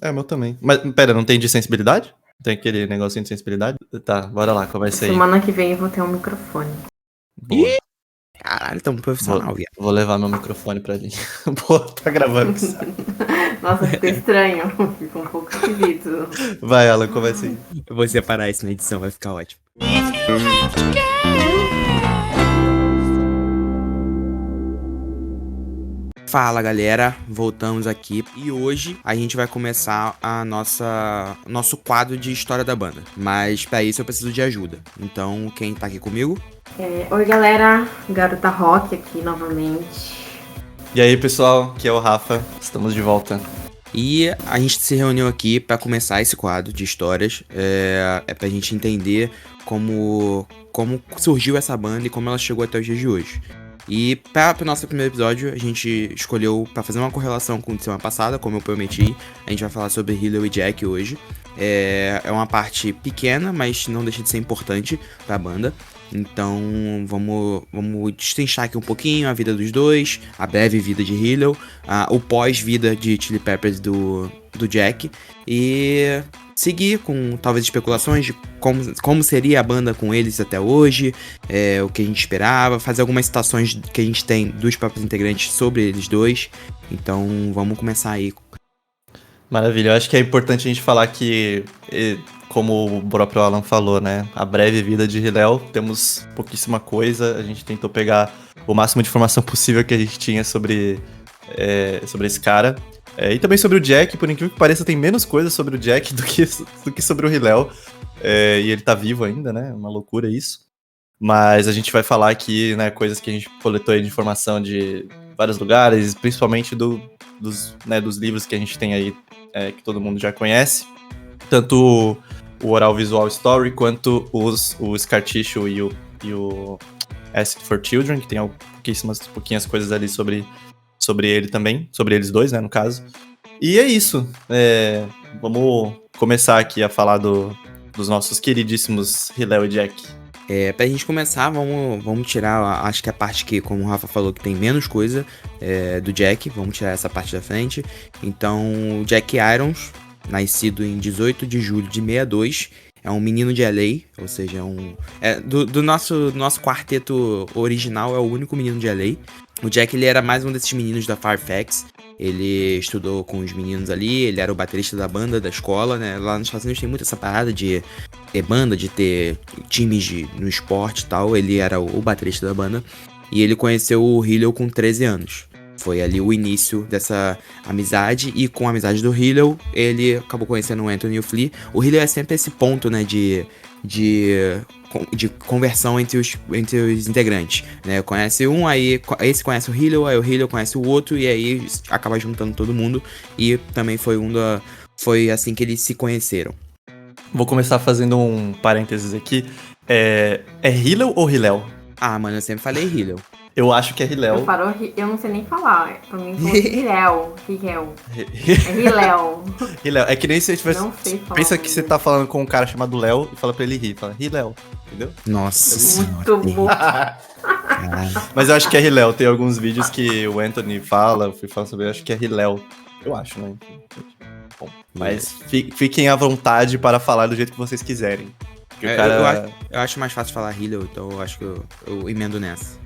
É, o meu também. Mas, pera, não tem de sensibilidade? Tem aquele negocinho de sensibilidade? Tá, bora lá, começa aí. Semana que vem eu vou ter um microfone. Boa. Ih, caralho, tamo profissional, viado. Vou levar meu microfone pra mim. Pô, tá gravando. Nossa, ficou estranho. Ficou um pouco esquisito. Vai, Alan, começa aí. Eu vou separar isso na edição, vai ficar ótimo. Fala galera, voltamos aqui e hoje a gente vai começar nosso quadro de história da banda. Mas pra isso eu preciso de ajuda. Então quem tá aqui comigo? Oi galera, Garota Rock aqui novamente. E aí, pessoal, aqui é o Rafa, estamos de volta. E a gente se reuniu aqui pra começar esse quadro de histórias. É pra gente entender como surgiu essa banda e como ela chegou até os dias de hoje. E para o nosso primeiro episódio, a gente escolheu para fazer uma correlação com a semana passada, como eu prometi. A gente vai falar sobre Hilo e Jack hoje. É uma parte pequena, mas não deixa de ser importante para a banda. Então vamos destrinchar aqui um pouquinho a vida dos dois, a breve vida de Hilo, o pós-vida de Chili Peppers do Jack e seguir com talvez especulações de como seria a banda com eles até hoje, o que a gente esperava, fazer algumas citações que a gente tem dos próprios integrantes sobre eles dois. Então vamos começar aí. Maravilha, eu acho que é importante a gente falar que, como o próprio Alan falou, né, a breve vida de Hillel, temos pouquíssima coisa, a gente tentou pegar o máximo de informação possível que a gente tinha sobre esse cara. E também sobre o Jack, por incrível que pareça, tem menos coisa sobre o Jack do que sobre o Hillel. E ele tá vivo ainda, né? Uma loucura isso. Mas a gente vai falar aqui, né, coisas que a gente coletou aí de informação de vários lugares, principalmente dos livros que a gente tem aí, que todo mundo já conhece. Tanto o Oral Visual Story, quanto o Scar Tissue e o Ask for Children, que tem pouquinhas coisas ali sobre ele também, sobre eles dois, né, no caso. E é isso. Vamos começar aqui a falar dos nossos queridíssimos Hillel e Jack. Pra gente começar, vamos tirar, acho que a parte que, como o Rafa falou, que tem menos coisa do Jack, vamos tirar essa parte da frente. Então, Jack Irons, nascido em 18 de julho de 62, é um menino de LA, ou seja, do nosso quarteto original, é o único menino de LA. O Jack, ele era mais um desses meninos da Fairfax. Ele estudou com os meninos ali, ele era o baterista da banda da escola, né? Lá nos Estados Unidos tem muito essa parada de ter banda, de ter times no esporte e tal. Ele era o baterista da banda. E ele conheceu o Hillel com 13 anos. Foi ali o início dessa amizade. E com a amizade do Hillel, ele acabou conhecendo o Anthony e o Flea. O Hillel é sempre esse ponto, né, de conversão entre os integrantes, né? Conhece um, aí esse conhece o Hillel, aí o Hillel conhece o outro, e aí acaba juntando todo mundo. E também foi assim que eles se conheceram. Vou começar fazendo um parênteses aqui. É Hillel ou Hillel? Ah, mano, eu sempre falei Hillel. Eu acho que é Hillel. Eu não sei nem falar. Pra mim foi Hillel. É Hillel. Hillel. É que nem se você tivesse. Não sei falar. Pensa que você tá falando com um cara chamado Léo e fala pra ele rir. Fala Hillel. Entendeu? Nossa senhora. Muito bom. Mas eu acho que é Hillel. Tem alguns vídeos que o Anthony fala, eu fui falando sobre, eu acho que é Hillel. Eu acho, né? Bom, mas fiquem à vontade para falar do jeito que vocês quiserem. Eu acho mais fácil falar Hillel, então eu acho que eu emendo nessa.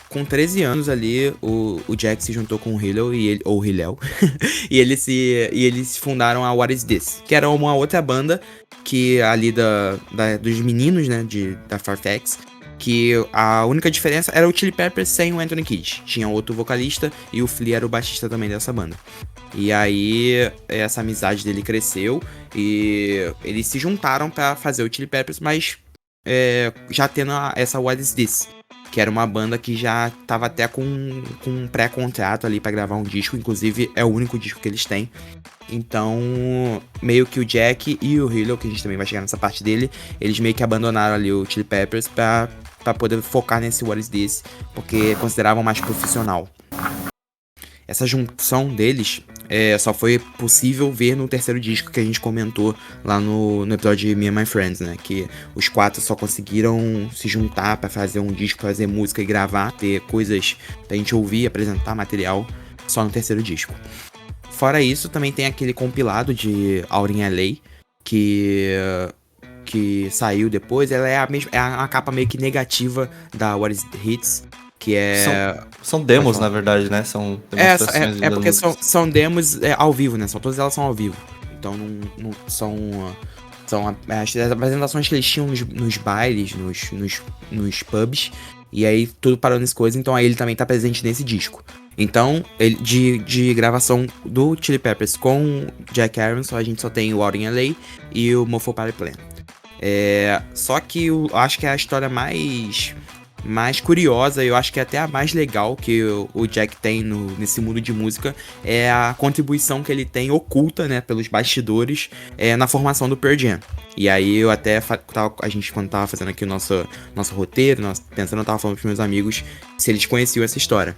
Com 13 anos ali, o Jack se juntou com o Hillel ou Hillel, e eles fundaram a What Is This, que era uma outra banda que ali dos meninos, né, da Fairfax, que a única diferença era o Chili Peppers sem o Anthony Kidd. Tinha outro vocalista e o Flea era o baixista também dessa banda. E aí, essa amizade dele cresceu e eles se juntaram pra fazer o Chili Peppers, mas já tendo essa What Is This, que era uma banda que já tava até com um pré-contrato ali pra gravar um disco, inclusive é o único disco que eles têm. Então, meio que o Jack e o Hillel, que a gente também vai chegar nessa parte dele, eles meio que abandonaram ali o Chili Peppers pra poder focar nesse What Is This, porque consideravam mais profissional. Essa junção deles só foi possível ver no terceiro disco que a gente comentou lá no episódio de Me and My Friends, né? Que os quatro só conseguiram se juntar pra fazer um disco, fazer música e gravar, ter coisas pra gente ouvir, apresentar material só no terceiro disco. Fora isso, também tem aquele compilado de Out in LA, que saiu depois. Ela é a capa meio que negativa da What Is The Hits, que é... São demos, na verdade, né? São demonstrações É das porque músicas. são demos ao vivo, né? Todas elas são ao vivo. Então não são... São as apresentações que eles tinham nos bailes, nos pubs. E aí tudo parou nessa coisa. Então aí ele também tá presente nesse disco. Então, de gravação do Chili Peppers com Jack Irons, a gente só tem o Out in LA e o Mofo Party Plan. Só que eu acho que é a história mais curiosa, eu acho que é até a mais legal que o Jack tem nesse mundo de música, é a contribuição que ele tem oculta, né, pelos bastidores, na formação do Pearl Jam. E aí eu até, a gente quando tava fazendo aqui o nosso roteiro, pensando, eu tava falando pros meus amigos se eles conheciam essa história.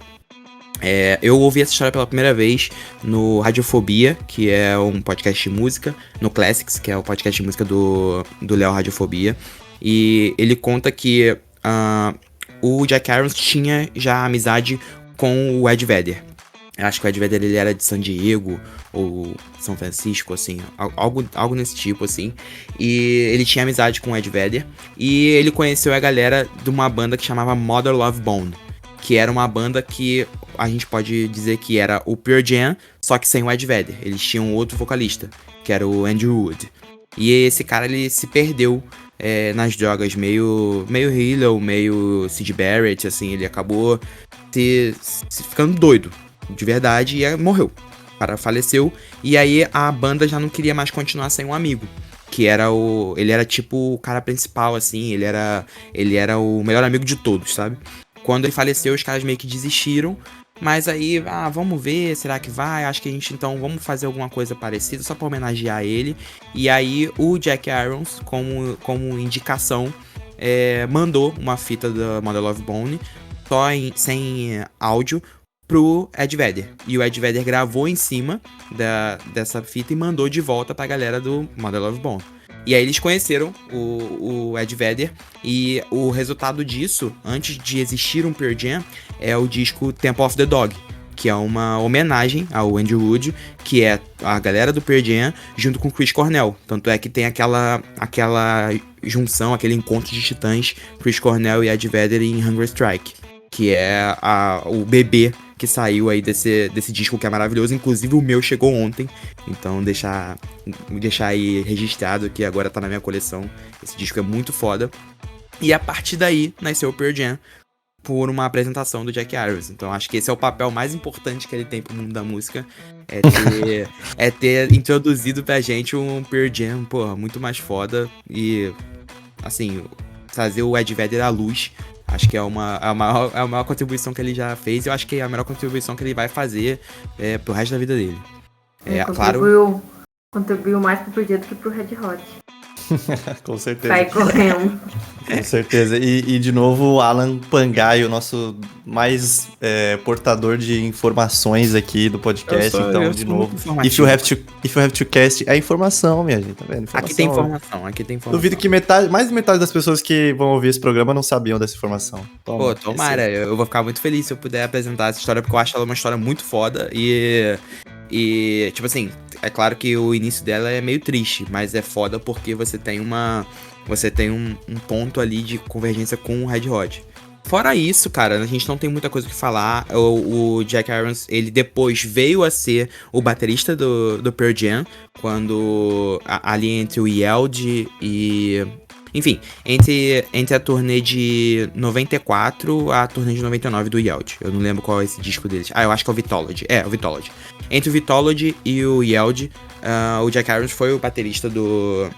Eu ouvi essa história pela primeira vez no Radiofobia, que é um podcast de música, no Classics, que é o podcast de música do Léo Radiofobia, e ele conta que o Jack Irons tinha já amizade com o Ed Vedder. Eu acho que o Ed Vedder ele era de San Diego ou São Francisco, assim, algo nesse tipo, assim. E ele tinha amizade com o Ed Vedder, e ele conheceu a galera de uma banda que chamava Mother Love Bone, que era uma banda que a gente pode dizer que era o Pearl Jam, só que sem o Ed Vedder. Eles tinham outro vocalista, que era o Andrew Wood. E esse cara, ele se perdeu nas drogas, meio Hilo, meio Syd Barrett, assim. Ele acabou se ficando doido, de verdade, e morreu. O cara faleceu, e aí a banda já não queria mais continuar sem um amigo, que era ele era tipo o cara principal, assim. Ele era o melhor amigo de todos, sabe? Quando ele faleceu, os caras meio que desistiram. Mas aí, vamos ver, será que vai? Acho que a gente, então, vamos fazer alguma coisa parecida, só pra homenagear ele. E aí, o Jack Irons, como indicação, mandou uma fita da Mother Love Bone, sem áudio, pro Ed Vedder. E o Ed Vedder gravou em cima dessa fita e mandou de volta pra galera do Mother Love Bone. E aí eles conheceram o Ed Vedder, e o resultado disso, antes de existir um Pearl Jam, é o disco Temple of the Dog, que é uma homenagem ao Andrew Wood, que é a galera do Pearl Jam junto com Chris Cornell. Tanto é que tem aquela junção, aquele encontro de titãs, Chris Cornell e Ed Vedder em Hunger Strike, que é o bebê que saiu aí desse disco, que é maravilhoso. Inclusive o meu chegou ontem, então deixar aí registrado que agora tá na minha coleção. Esse disco é muito foda. E a partir daí nasceu o Pearl Jam, por uma apresentação do Jack Irons. Então acho que esse é o papel mais importante que ele tem pro mundo da música, é ter introduzido pra gente um Pearl Jam, porra, muito mais foda, e assim, trazer o Ed Vedder à luz. Acho que é a maior contribuição que ele já fez, e eu acho que é a melhor contribuição que ele vai fazer pro resto da vida dele. Claro. Contribuiu mais pro Pearl Jam do que pro Red Hot. Com certeza. Sai correndo. Com certeza. E de novo, o Alan Pangai, o nosso mais portador de informações aqui do podcast. Então, de novo, if you have to cast, é informação, minha gente, tá vendo? Aqui tem informação. Duvido que mais de metade das pessoas que vão ouvir esse programa não sabiam dessa informação. Pô, tomara, eu vou ficar muito feliz se eu puder apresentar essa história, porque eu acho ela uma história muito foda, e tipo assim, é claro que o início dela é meio triste, mas é foda porque você tem um ponto ali de convergência com o Red Hot. Fora isso, cara, a gente não tem muita coisa o que falar. O Jack Irons, ele depois veio a ser o baterista do Pearl Jam, quando ali entre o Yeld e... Enfim, entre a turnê de 94 a turnê de 99 do Yeld. Eu não lembro qual é esse disco deles. Eu acho que é o Vitology. O Vitology. Entre o Vitology e o Yeld, o Jack Irons foi o baterista do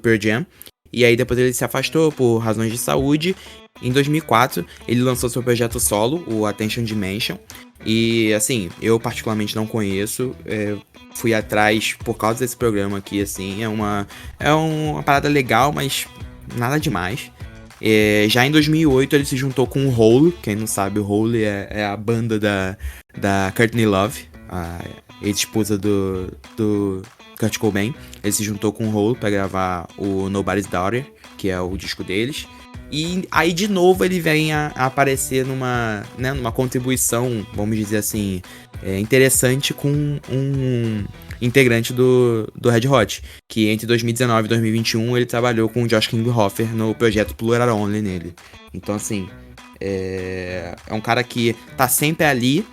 Pearl Jam. E aí depois ele se afastou por razões de saúde. Em 2004, ele lançou seu projeto solo, o Attention Dimension. E assim, eu particularmente não conheço. Fui atrás por causa desse programa aqui, assim. É uma parada legal, mas nada demais. Já em 2008 ele se juntou com o Hole. Quem não sabe, o Hole é a banda da Courtney Love, a ex-esposa do Kurt Cobain. Ele se juntou com o Hole pra gravar o Nobody's Daughter, que é o disco deles. E aí, de novo, ele vem a aparecer numa contribuição, vamos dizer assim, interessante com um integrante do Red Hot, que entre 2019 e 2021 ele trabalhou com o Josh Klinghoffer no projeto Plural Only nele. Então, assim, é um cara que tá sempre ali,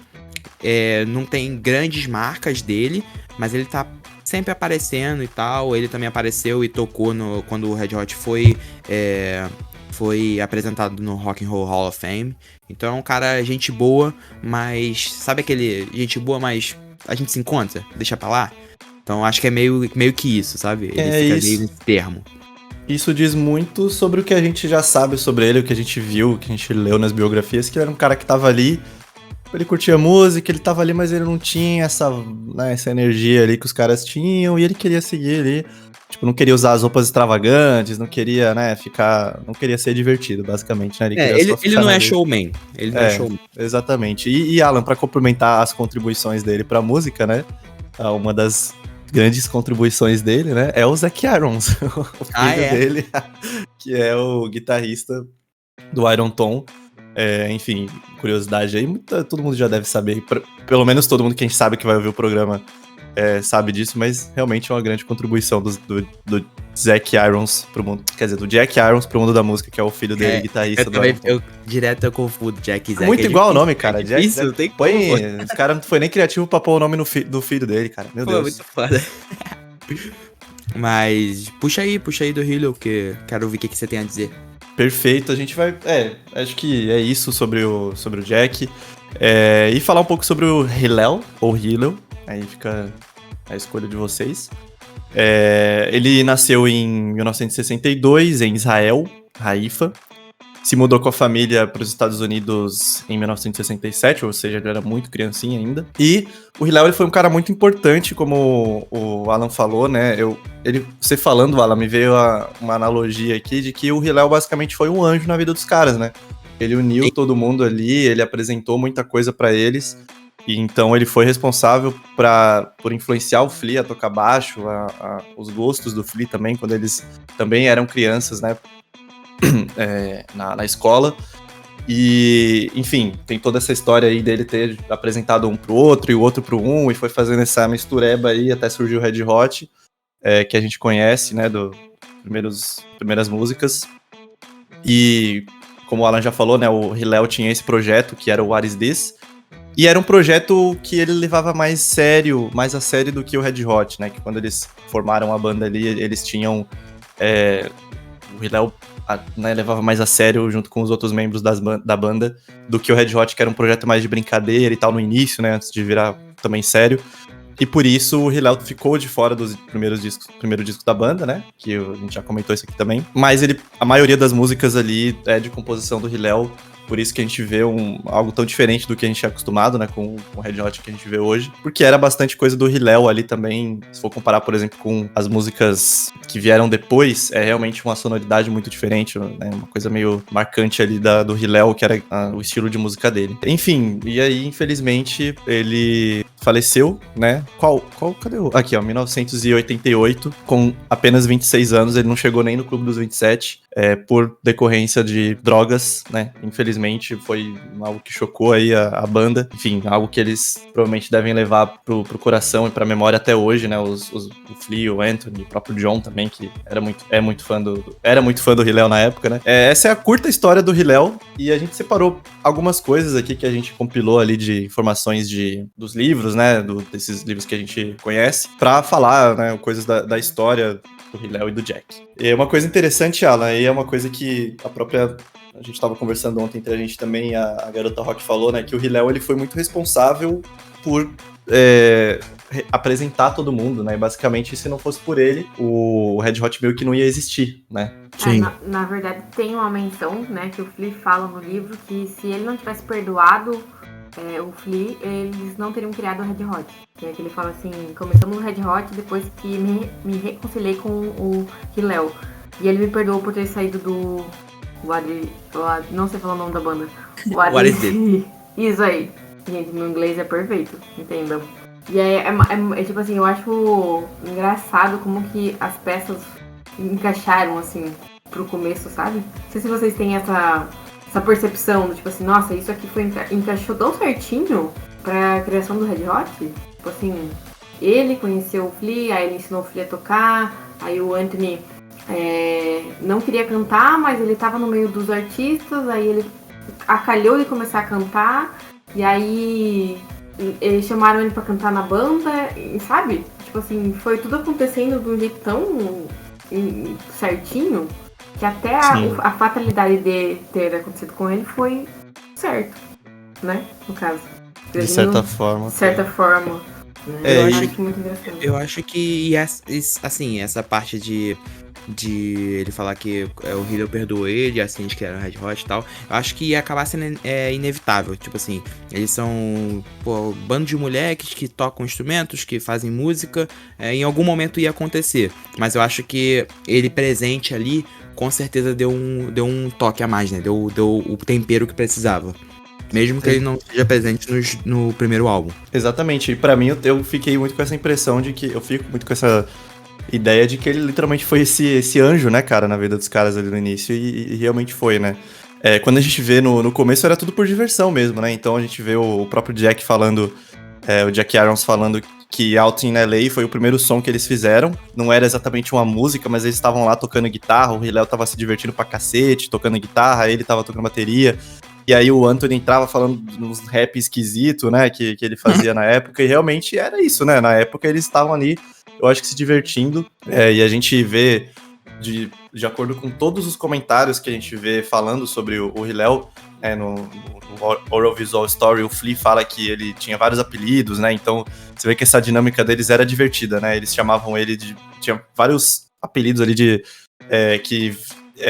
não tem grandes marcas dele, mas ele tá sempre aparecendo e tal. Ele também apareceu e tocou quando o Red Hot foi apresentado no Rock and Roll Hall of Fame. Então é um cara gente boa, mas sabe aquele gente boa, mas a gente se encontra, deixa pra lá? Então acho que é meio que isso, sabe? Ele fica isso. meio nesse termo. Isso diz muito sobre o que a gente já sabe sobre ele, o que a gente viu, o que a gente leu nas biografias, que ele era um cara que tava ali, ele curtia música, ele tava ali, mas ele não tinha essa energia ali que os caras tinham, e ele queria seguir ali. Tipo, não queria usar as roupas extravagantes, não queria, não queria ser divertido, basicamente, né? Ele não é showman. Ele não é showman. Exatamente. E Alan, pra complementar as contribuições dele pra música, né? Uma das grandes contribuições dele, né? É o Zac Irons, o filho dele, que é o guitarrista do Iron Tom. Enfim, curiosidade aí, todo mundo já deve saber, pelo menos todo mundo que a gente sabe que vai ouvir o programa sabe disso, mas realmente é uma grande contribuição do Zac Irons pro mundo, quer dizer, do Jack Irons pro mundo da música, que é o filho dele, guitarrista do Iron Tom. Direto eu confundo Jack e Zac. Muito igual o nome, cara. Isso, não tem como. Os caras não foi nem criativo pra pôr o nome do filho dele, cara. Meu Deus. Muito foda. Mas puxa aí do Hilo, que quero ouvir o que você tem a dizer. Perfeito, a gente vai... acho que é isso sobre o Jack. E falar um pouco sobre o Hillel, ou Hillel, aí fica a escolha de vocês. Ele nasceu em 1962, em Israel, Haifa. Se mudou com a família para os Estados Unidos em 1967, ou seja, ele era muito criancinha ainda. E o Hillel, ele foi um cara muito importante, como o Alan falou, né? Você falando, Alan, me veio uma analogia aqui de que o Hillel basicamente foi um anjo na vida dos caras, né? Ele uniu todo mundo ali, ele apresentou muita coisa para eles. E então ele foi responsável por influenciar o Flea a tocar baixo, os gostos do Flea também, quando eles também eram crianças, né? Na escola. E, enfim, tem toda essa história aí dele ter apresentado um pro outro e o outro pro um, e foi fazendo essa mistureba aí até surgiu o Red Hot, que a gente conhece, né, do primeiras músicas. E, como o Alan já falou, né, o Hillel tinha esse projeto que era o What Is This, e era um projeto que ele levava mais a sério do que o Red Hot, né, que quando eles formaram a banda ali, eles tinham... o Hillel levava mais a sério junto com os outros membros da banda do que o Red Hot, que era um projeto mais de brincadeira e tal no início, né, antes de virar também sério. E por isso o Hillel ficou de fora dos primeiro disco da banda, né, que a gente já comentou isso aqui também. Mas a maioria das músicas ali é de composição do Hillel, por isso que a gente vê algo tão diferente do que a gente é acostumado, né, com o Red Hot que a gente vê hoje, porque era bastante coisa do Hillel ali também. Se for comparar, por exemplo, com as músicas que vieram depois, é realmente uma sonoridade muito diferente, né, uma coisa meio marcante ali do Hillel, que era o estilo de música dele. Enfim, e aí, infelizmente, ele faleceu, né, cadê o... Aqui, ó, 1988, com apenas 26 anos, ele não chegou nem no Clube dos 27, por decorrência de drogas, né, infelizmente foi algo que chocou aí a banda, enfim, algo que eles provavelmente devem levar pro coração e pra memória até hoje, né, o Flea, o Anthony, o próprio John também, que era muito fã do Hillel na época, né. Essa é a curta história do Hillel, e a gente separou algumas coisas aqui que a gente compilou ali de informações dos livros, né, desses livros que a gente conhece, pra falar, né, coisas da história do Hillel e do Jack. E uma coisa interessante, Alan, e é uma coisa que a gente estava conversando ontem entre a gente também, a Garota Rock falou, né, que o Hillel, ele foi muito responsável por apresentar todo mundo, né, e basicamente, se não fosse por ele, o Red Hot meio que não ia existir, né. Sim. Na verdade, tem uma menção, né, que o Flea fala no livro, que se ele não tivesse perdoado o Flea, eles não teriam criado o Red Hot. Que é que ele fala assim, começamos o Red Hot depois que me reconciliei com o Hillel. E ele me perdoou por ter saído do... não sei falar o nome da banda. What Is This? Isso aí. Gente, meu inglês é perfeito, entendam. E aí, tipo assim, eu acho engraçado como que as peças encaixaram, assim, pro começo, sabe? Não sei se vocês têm essa percepção do tipo assim, nossa, isso aqui encaixou tão certinho pra criação do Red Hot. Tipo assim, ele conheceu o Flea, aí ele ensinou o Flea a tocar, aí o Anthony não queria cantar, mas ele tava no meio dos artistas, aí ele acalhou de começar a cantar, e aí eles chamaram ele pra cantar na banda, sabe? Tipo assim, foi tudo acontecendo de um jeito tão certinho, que até a fatalidade de ter acontecido com ele foi certo, né? No caso. De certa forma. De certa forma. Eu acho que muito engraçado. Eu acho que, assim, essa parte de ele falar que o Hillel perdoou ele, assim, de que era o Red Hot e tal, eu acho que ia acabar sendo inevitável. Tipo assim, eles são um bando de moleques que tocam instrumentos, que fazem música, em algum momento ia acontecer. Mas eu acho que ele presente ali, com certeza deu um toque a mais, né? Deu o tempero que precisava. Mesmo que ele não seja presente no primeiro álbum. Exatamente. E pra mim, eu fiquei muito com essa impressão de que... Eu fico muito com essa ideia de que ele literalmente foi esse anjo, né, cara, na vida dos caras ali no início. E realmente foi, né? Quando a gente vê no começo, era tudo por diversão mesmo, né? Então a gente vê o próprio Jack falando... o Jack Irons falando que Out in LA foi o primeiro som que eles fizeram. Não era exatamente uma música, mas eles estavam lá tocando guitarra. O Hillel tava se divertindo pra cacete, tocando guitarra. Ele tava tocando bateria. E aí o Anthony entrava falando uns rap esquisito, né, que ele fazia na época, e realmente era isso, né, na época eles estavam ali, eu acho que se divertindo, e a gente vê, de acordo com todos os comentários que a gente vê falando sobre o Hillel, no Oral Visual Story, o Flea fala que ele tinha vários apelidos, né, então você vê que essa dinâmica deles era divertida, né, eles chamavam ele tinha vários apelidos ali que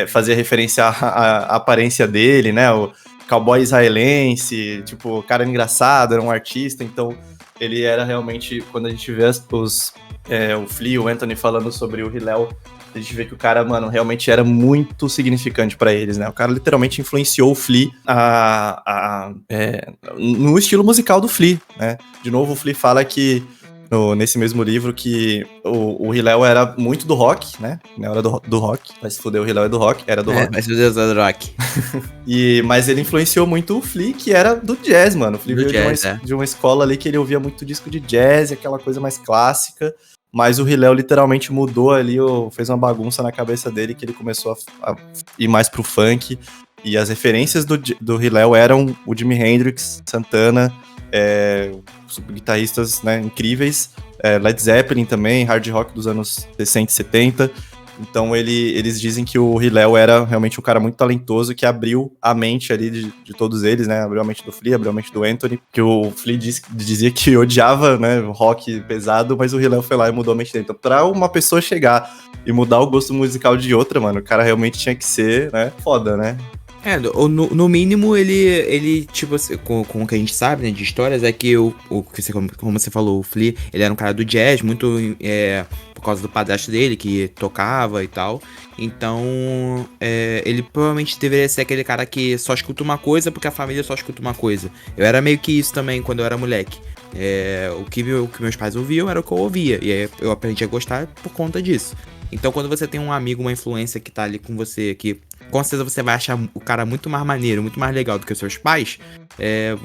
fazia referência à aparência dele, né, o cowboy israelense, tipo, cara engraçado, era um artista, então ele era realmente, quando a gente vê o Flea, o Anthony falando sobre o Hillel, a gente vê que o cara, mano, realmente era muito significante pra eles, né? O cara literalmente influenciou o Flea no estilo musical do Flea, né? De novo, o Flea fala que nesse mesmo livro que o Hillel era muito do rock, né? Não era do rock, mas se fuder, o Hillel é do rock, era do rock. Mas meu Deus, é do rock. Mas ele influenciou muito o Flea, que era do jazz, mano. O Flea veio de uma escola ali que ele ouvia muito disco de jazz, aquela coisa mais clássica, mas o Hillel literalmente mudou ali, fez uma bagunça na cabeça dele, que ele começou a ir mais pro funk, e as referências do Hillel eram o Jimi Hendrix, Santana, guitarristas, né, incríveis, Led Zeppelin também, hard rock dos anos 60 e 70. Então eles dizem que o Hillel era realmente um cara muito talentoso, que abriu a mente ali de todos eles, né? Abriu a mente do Flea, abriu a mente do Anthony, que o Flea dizia que odiava, né, rock pesado, mas o Hillel foi lá e mudou a mente dele. Então, pra uma pessoa chegar e mudar o gosto musical de outra, mano, o cara realmente tinha que ser, né, foda, né? No mínimo, ele tipo, com o que a gente sabe, né, de histórias, é que como você falou, o Flea, ele era um cara do jazz, muito por causa do padrasto dele, que tocava e tal. Então, ele provavelmente deveria ser aquele cara que só escuta uma coisa porque a família só escuta uma coisa. Eu era meio que isso também quando eu era moleque. O que meus pais ouviam era o que eu ouvia, e aí eu aprendi a gostar por conta disso. Então, quando você tem um amigo, uma influência que tá ali com você, que com certeza você vai achar o cara muito mais maneiro, muito mais legal do que os seus pais,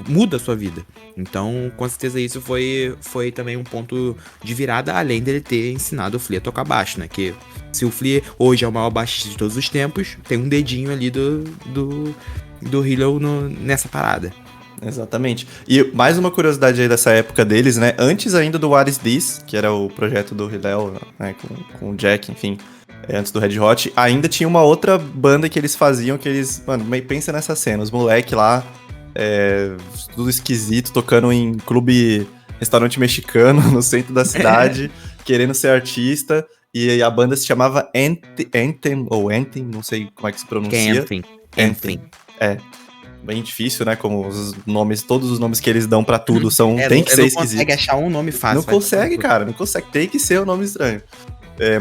muda a sua vida. Então, com certeza isso foi também um ponto de virada, além dele ter ensinado o Flea a tocar baixo, né? Que se o Flea hoje é o maior baixista de todos os tempos, tem um dedinho ali do Hillel nessa parada. Exatamente. E mais uma curiosidade aí dessa época deles, né? Antes ainda do What Is This, que era o projeto do Hillel, né? Com o Jack, enfim, antes do Red Hot, ainda tinha uma outra banda que eles faziam, que eles... Mano, pensa nessa cena, os moleque lá, tudo esquisito, tocando em clube, restaurante mexicano, no centro da cidade, querendo ser artista, e a banda se chamava Anthem, ou Anthem, não sei como é que se pronuncia. Anthem. Bem difícil, né? Como os nomes, todos os nomes que eles dão pra tudo tem que ser esquisitos. Não consegue achar um nome fácil. Não consegue, cara, não consegue. Tem que ser um nome estranho.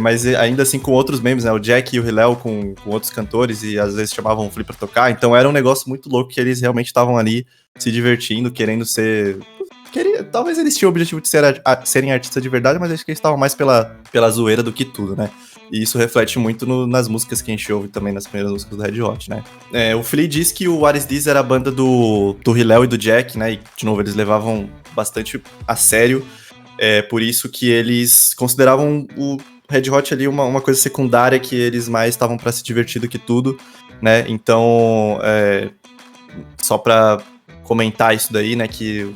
Mas ainda assim com outros membros, né? O Jack e o Hillel com outros cantores e às vezes chamavam o Flea pra tocar. Então era um negócio muito louco que eles realmente estavam ali se divertindo, querendo talvez eles tinham o objetivo de serem artistas de verdade, mas acho que eles estavam mais pela zoeira do que tudo, né? E isso reflete muito nas músicas que a gente ouve também, nas primeiras músicas do Red Hot, né? O Flea diz que o What Is This era a banda do Hillel e do Jack, né? E, de novo, eles levavam bastante a sério. Por isso que eles consideravam o Red Hot ali uma coisa secundária, que eles mais estavam pra se divertir do que tudo, né? Então, só pra comentar isso daí, né? Que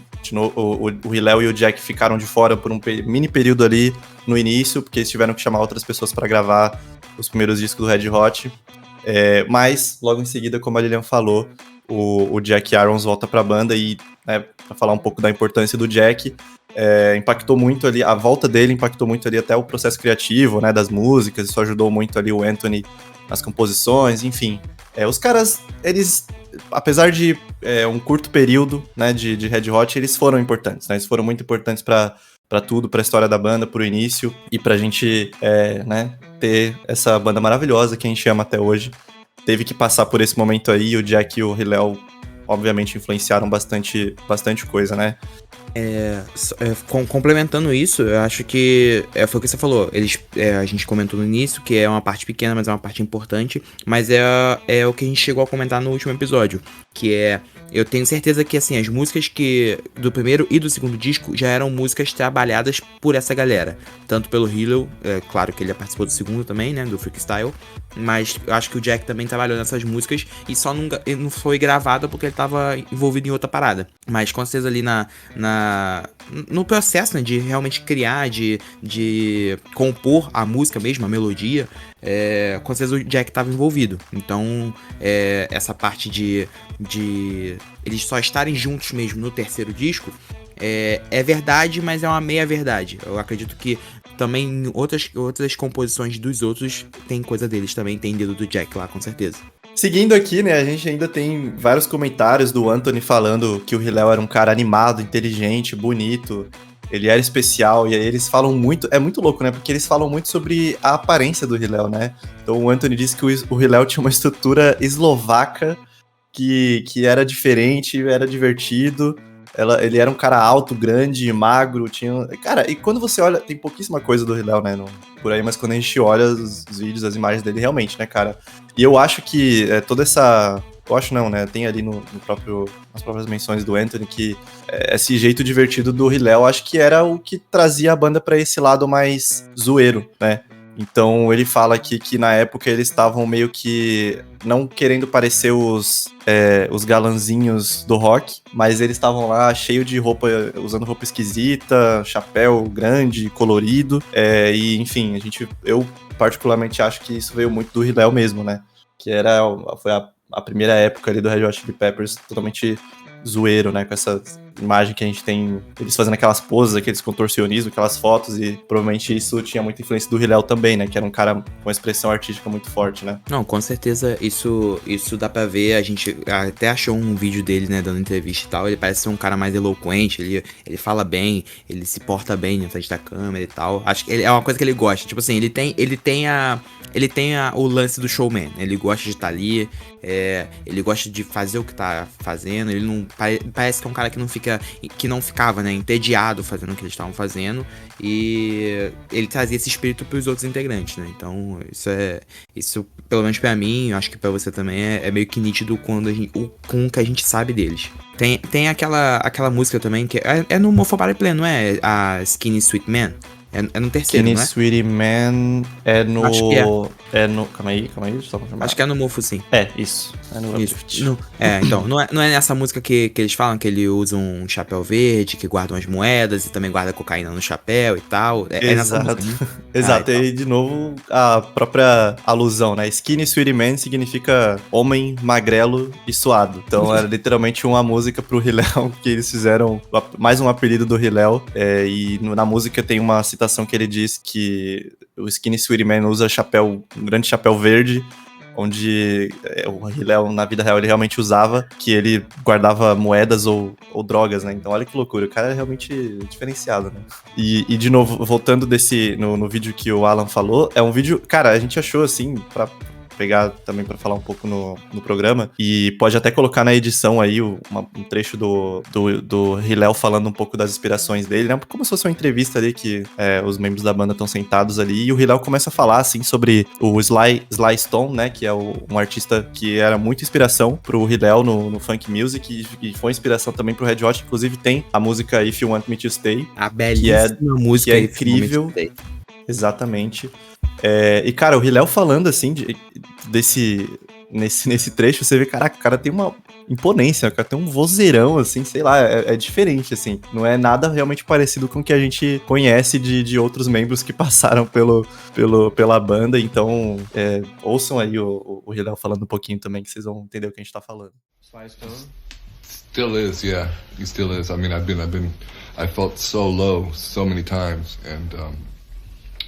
o Hillel e o Jack ficaram de fora por um mini período ali no início, porque eles tiveram que chamar outras pessoas pra gravar os primeiros discos do Red Hot. Mas, logo em seguida, como a Lilian falou, o Jack Irons volta pra banda e, né, pra falar um pouco da importância do Jack, impactou muito ali, a volta dele impactou muito ali até o processo criativo, né, das músicas, isso ajudou muito ali o Anthony nas composições, enfim. Os caras, eles, apesar de um curto período, né, de Red Hot, eles foram importantes, né, eles foram muito importantes pra tudo, pra história da banda, pro início, e pra gente, né, ter essa banda maravilhosa que a gente ama até hoje. Teve que passar por esse momento aí, o Jack e o Hillel, obviamente, influenciaram bastante coisa, né? Complementando isso, eu acho que foi o que você falou. A gente comentou no início que é uma parte pequena, mas é uma parte importante. Mas é o que a gente chegou a comentar no último episódio. Que eu tenho certeza que, assim, as músicas do primeiro e do segundo disco já eram músicas trabalhadas por essa galera. Tanto pelo Hillel, claro que ele participou do segundo também, né, do Freakstyle. Mas eu acho que o Jack também trabalhou nessas músicas e só não foi gravada porque ele tava envolvido em outra parada. Mas com certeza ali no processo, né, de realmente criar, de compor a música mesmo, a melodia, com certeza o Jack estava envolvido. Então, essa parte de eles só estarem juntos mesmo no terceiro disco é verdade, mas é uma meia-verdade. Eu acredito que também em outras composições dos outros tem coisa deles também, tem dedo do Jack lá, com certeza. Seguindo aqui, né, a gente ainda tem vários comentários do Anthony falando que o Hillel era um cara animado, inteligente, bonito, ele era especial, e aí eles falam muito, é muito louco, né, porque eles falam muito sobre a aparência do Hillel, né, então o Anthony disse que o Hillel tinha uma estrutura eslovaca que era diferente, era divertido, ele era um cara alto, grande, magro, tinha... Cara, e quando você olha, tem pouquíssima coisa do Hillel, né, por aí, mas quando a gente olha os vídeos, as imagens dele, realmente, né, cara, e eu acho que toda essa... Eu acho não, né, tem ali nas próprias menções do Anthony que esse jeito divertido do Hillel, acho que era o que trazia a banda pra esse lado mais zoeiro, né. Então ele aqui que na época eles estavam meio que não querendo parecer os galanzinhos do rock, mas eles estavam lá cheio de roupa, usando roupa esquisita, chapéu grande, colorido, e enfim, eu particularmente acho que isso veio muito do Hillel mesmo, né? Que foi a primeira época ali do Red Hot Chili Peppers totalmente zoeiro, né? Com essa imagem que a gente tem, eles fazendo aquelas poses, aqueles contorcionismos, aquelas fotos, e provavelmente isso tinha muita influência do Hillel também, né? Que era um cara com uma expressão artística muito forte, né? Não, com certeza isso dá pra ver. A gente até achou um vídeo dele, né, dando entrevista e tal. Ele parece ser um cara mais eloquente, ele fala bem, ele se porta bem na frente da câmera e tal. Acho que é uma coisa que ele gosta. Tipo assim, ele tem o lance do showman. Ele gosta de estar ali, ele gosta de fazer o que tá fazendo. Ele não parece que é um cara que não ficava, né, entediado fazendo o que eles estavam fazendo, e ele trazia esse espírito pros outros integrantes, né? Então isso pelo menos pra mim, acho que pra você também é meio que nítido com o que a gente sabe deles. Tem aquela música também que é no Mofo Power Play, não é? A Skinny Sweet Man. É no terceiro, Skinny né? Sweetie Man é no... Acho que Calma aí, só confirmar. Acho que é no Mofo, sim. Isso. É no Uplift. Então, não é nessa música que eles falam que ele usa um chapéu verde, que guarda umas moedas e também guarda cocaína no chapéu e tal. É nessa música, né? Exato, e de novo a própria alusão, né? Skinny Sweetie Man significa homem magrelo e suado. Então era literalmente uma música pro Hillel que eles fizeram, mais um apelido do Hillel. E na música tem uma citação que ele diz que o Skinny Sweetie Man usa um grande chapéu verde, onde o Hillel, na vida real, ele realmente usava, que ele guardava moedas ou drogas, né? Então olha que loucura, o cara é realmente diferenciado, né? E de novo, voltando no vídeo que o Alan falou, é um vídeo, cara, a gente achou assim, pegar também pra falar um pouco no programa. E pode até colocar na edição aí um trecho do Hillel falando um pouco das inspirações dele, né? Como se fosse uma entrevista ali que os membros da banda estão sentados ali. E o Hillel começa a falar, assim, sobre o Sly Stone, né? Que é um artista que era muita inspiração pro Hillel no funk music e foi inspiração também pro Red Hot. Inclusive tem a música If You Want Me to Stay. A belíssima música que é incrível. Exatamente. E, cara, o Hillel falando, assim, nesse trecho, você vê, caraca, o cara tem uma imponência, o cara tem um vozeirão, assim, sei lá, é diferente, assim. Não é nada realmente parecido com o que a gente conhece de outros membros que passaram pela banda. Então, ouçam aí o Hillel falando um pouquinho também, que vocês vão entender o que a gente tá falando. Sly Stone? Still is, yeah. He still is. I mean, I felt so low so many times, and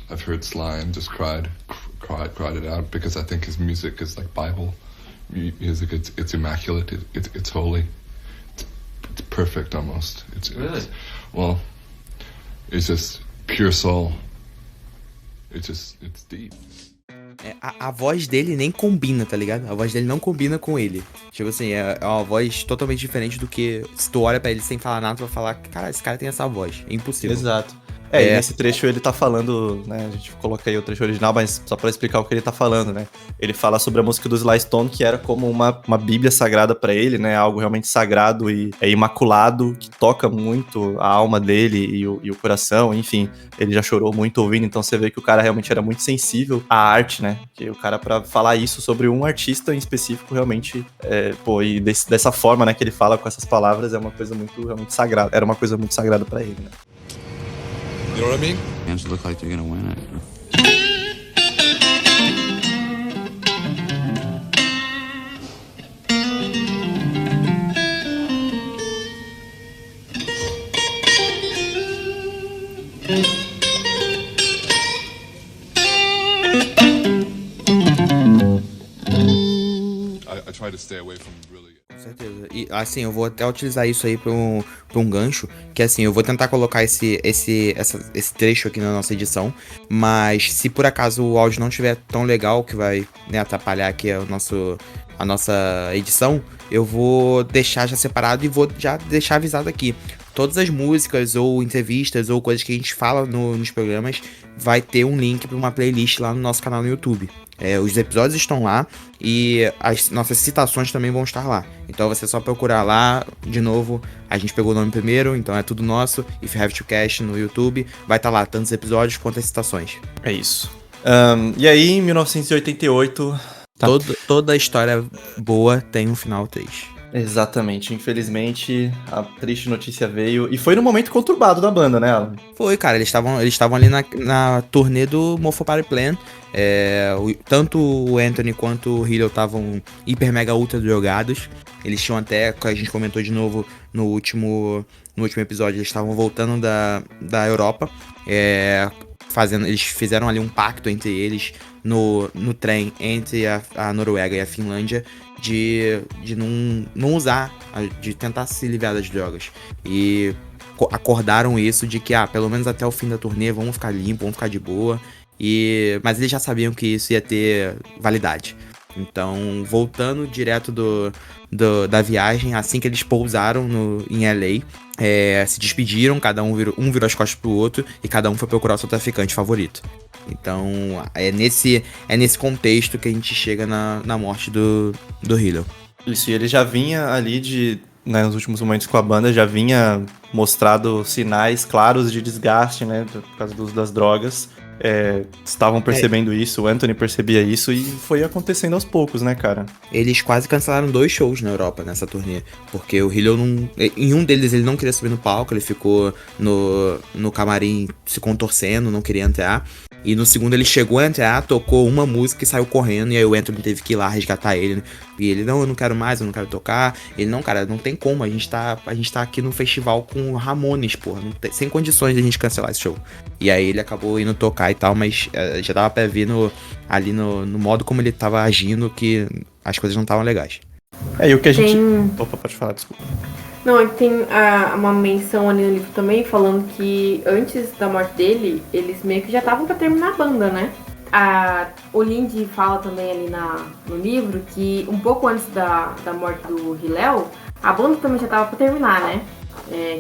I've heard Sly and just cried it out because I think his music is like Bible music. It's immaculate. It's holy. It's perfect almost. Really? It's just pure soul. It's deep. A voz dele nem combina, tá ligado? A voz dele não combina com ele. Tipo assim, é uma voz totalmente diferente do que se tu olha pra ele sem falar nada, tu vai falar, cara, esse cara tem essa voz. É impossível. Exato. E nesse trecho ele tá falando, né, a gente coloca aí o trecho original, mas só pra explicar o que ele tá falando, né, ele fala sobre a música do Sly Stone, que era como uma bíblia sagrada pra ele, né, algo realmente sagrado e imaculado, que toca muito a alma dele e o coração, enfim, ele já chorou muito ouvindo, então você vê que o cara realmente era muito sensível à arte, né, que o cara pra falar isso sobre um artista em específico, realmente, e dessa forma, né, que ele fala com essas palavras, é uma coisa muito, realmente sagrada, era uma coisa muito sagrada pra ele, né. You know what I mean? Games look like they're gonna win it. I try to stay away from really. Com certeza. E assim, eu vou até utilizar isso aí pra um gancho, que assim, eu vou tentar colocar esse trecho aqui na nossa edição, mas se por acaso o áudio não estiver tão legal, que vai, né, atrapalhar aqui a nossa edição, eu vou deixar já separado e vou já deixar avisado aqui. Todas as músicas ou entrevistas ou coisas que a gente fala nos programas vai ter um link para uma playlist lá no nosso canal no YouTube. Os episódios estão lá e as nossas citações também vão estar lá. Então você só procurar lá, de novo, a gente pegou o nome primeiro, então é tudo nosso, If You Have to Cash no YouTube, vai estar lá tantos episódios quanto as citações. É isso. E aí, em 1988... Toda história boa tem um final triste. Exatamente, infelizmente a triste notícia veio, e foi no momento conturbado da banda, né, Alan? Foi, cara, eles estavam ali na turnê do Mofo Party Plan, tanto o Anthony quanto o Hillel estavam hiper mega ultra drogados, eles tinham até, que a gente comentou de novo no último episódio, eles estavam voltando da Europa, eles fizeram ali um pacto entre eles no trem entre a Noruega e a Finlândia de não usar, de tentar se livrar das drogas. E acordaram isso de que, pelo menos até o fim da turnê, vamos ficar limpo, vamos ficar de boa. Mas eles já sabiam que isso ia ter validade. Então, voltando direto da viagem, assim que eles pousaram em LA, se despediram, cada um virou as costas pro outro e cada um foi procurar o seu traficante favorito. Então, é nesse contexto que a gente chega na morte do Hillel. Isso, e ele já vinha ali nos últimos momentos com a banda, já vinha mostrado sinais claros de desgaste, né, por causa das drogas. Estavam percebendo isso, o Anthony percebia isso e foi acontecendo aos poucos, né, cara? Eles quase cancelaram 2 shows na Europa nessa turnê, porque o Hillel em um deles ele não queria subir no palco, ele ficou no camarim se contorcendo, não queria entrar. E no segundo ele chegou a entrar, tocou uma música e saiu correndo. E aí o Anthony teve que ir lá resgatar ele. E ele, não, eu não quero mais, eu não quero tocar. Ele, não, cara, não tem como. A gente tá aqui no festival com Ramones, porra. Sem condições de a gente cancelar esse show. E aí ele acabou indo tocar e tal, mas já dava pra ver ali no modo como ele tava agindo que as coisas não estavam legais. E o que a gente... Opa, pode falar, desculpa. Não, tem uma menção ali no livro também, falando que antes da morte dele, eles meio que já estavam pra terminar a banda, né? o Lindy fala também ali no livro que um pouco antes da morte do Hillel, a banda também já estava para terminar, né?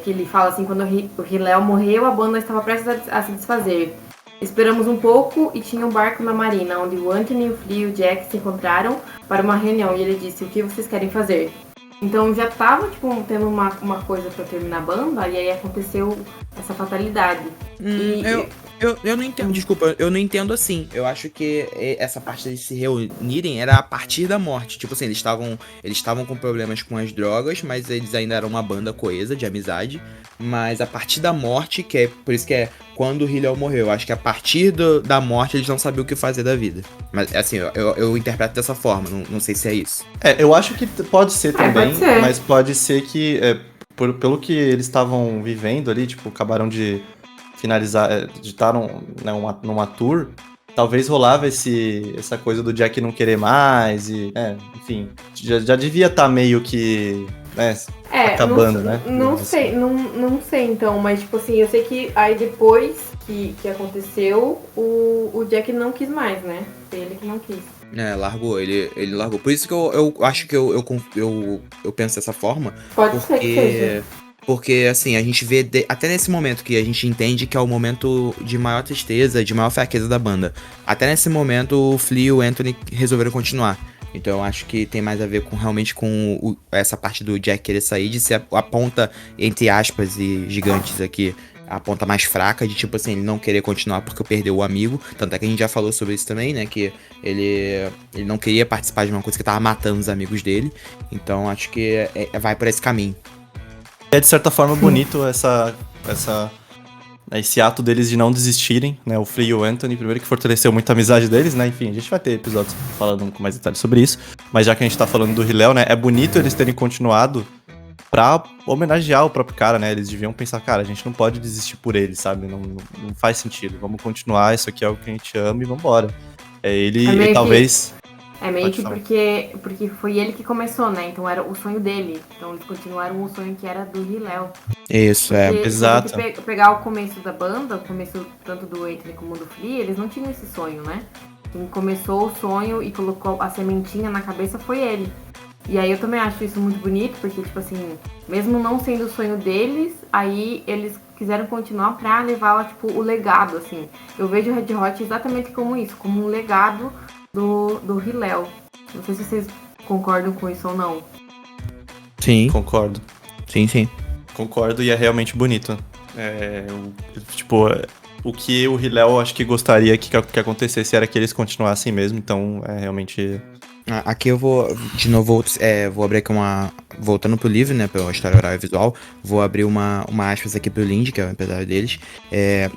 Que ele fala assim, quando o Hillel morreu, a banda estava prestes a se desfazer. Esperamos um pouco e tinha um barco na marina, onde o Anthony, o Flea e o Jack se encontraram para uma reunião. E ele disse, o que vocês querem fazer? Então já tava, tipo, tendo uma coisa pra terminar a banda, e aí aconteceu essa fatalidade. Eu não entendo, desculpa, eu não entendo assim. Eu acho que essa parte deles se reunirem era a partir da morte. Tipo assim, eles estavam com problemas com as drogas, mas eles ainda eram uma banda coesa, de amizade. Mas a partir da morte, que é por isso que é quando o Hillel morreu, eu acho que a partir da morte eles não sabiam o que fazer da vida. Mas assim, eu interpreto dessa forma, não sei se é isso. Eu acho que pode ser também, pode ser. mas pode ser que, pelo que eles estavam vivendo ali, tipo, acabaram de finalizar, de estar numa tour, talvez rolava essa coisa do Jack não querer mais, e, enfim, já devia estar meio que, acabando, né? Não sei então, mas tipo assim, eu sei que aí depois que aconteceu, o Jack não quis mais, né? Foi ele que não quis. Largou, ele largou. Por isso que eu acho que eu penso dessa forma. Pode ser que seja. Porque, assim, a gente vê, até nesse momento que a gente entende que é o momento de maior tristeza, de maior fraqueza da banda. Até nesse momento, o Flea e o Anthony resolveram continuar. Então eu acho que tem mais a ver realmente com essa parte do Jack querer sair, de ser a ponta, entre aspas e gigantes aqui, a ponta mais fraca, de tipo assim, ele não querer continuar porque perdeu o amigo. Tanto é que a gente já falou sobre isso também, né, que ele não queria participar de uma coisa que tava matando os amigos dele. Então acho que vai por esse caminho. É de certa forma bonito esse ato deles de não desistirem, né? O Flea e o Anthony, primeiro que fortaleceu muito a amizade deles, né? Enfim, a gente vai ter episódios falando com mais detalhes sobre isso. Mas já que a gente tá falando do Hillel, né? É bonito eles terem continuado pra homenagear o próprio cara, né? Eles deviam pensar, cara, a gente não pode desistir por ele, sabe? Não faz sentido. Vamos continuar, isso aqui é o que a gente ama e vambora. Ele talvez... meio que porque foi ele que começou, né? Então era o sonho dele. Então eles continuaram o sonho que era do Hillel. Isso, exato. Se pegar o começo da banda, o começo tanto do Anthony como do Flea, eles não tinham esse sonho, né? Quem começou o sonho e colocou a sementinha na cabeça foi ele. E aí eu também acho isso muito bonito, porque, tipo assim, mesmo não sendo o sonho deles, aí eles quiseram continuar pra levar, tipo, o legado, assim. Eu vejo o Red Hot exatamente como isso, como um legado do Hillel. Não sei se vocês concordam com isso ou não. Sim. Concordo. Sim. Concordo e é realmente bonito. O que o Hillel acho que gostaria que acontecesse era que eles continuassem mesmo, então é realmente... Aqui eu vou, de novo, vou abrir aqui voltando pro livro, né, pela história oral e visual, vou abrir uma aspas aqui pro Lindy, que é o empresário deles.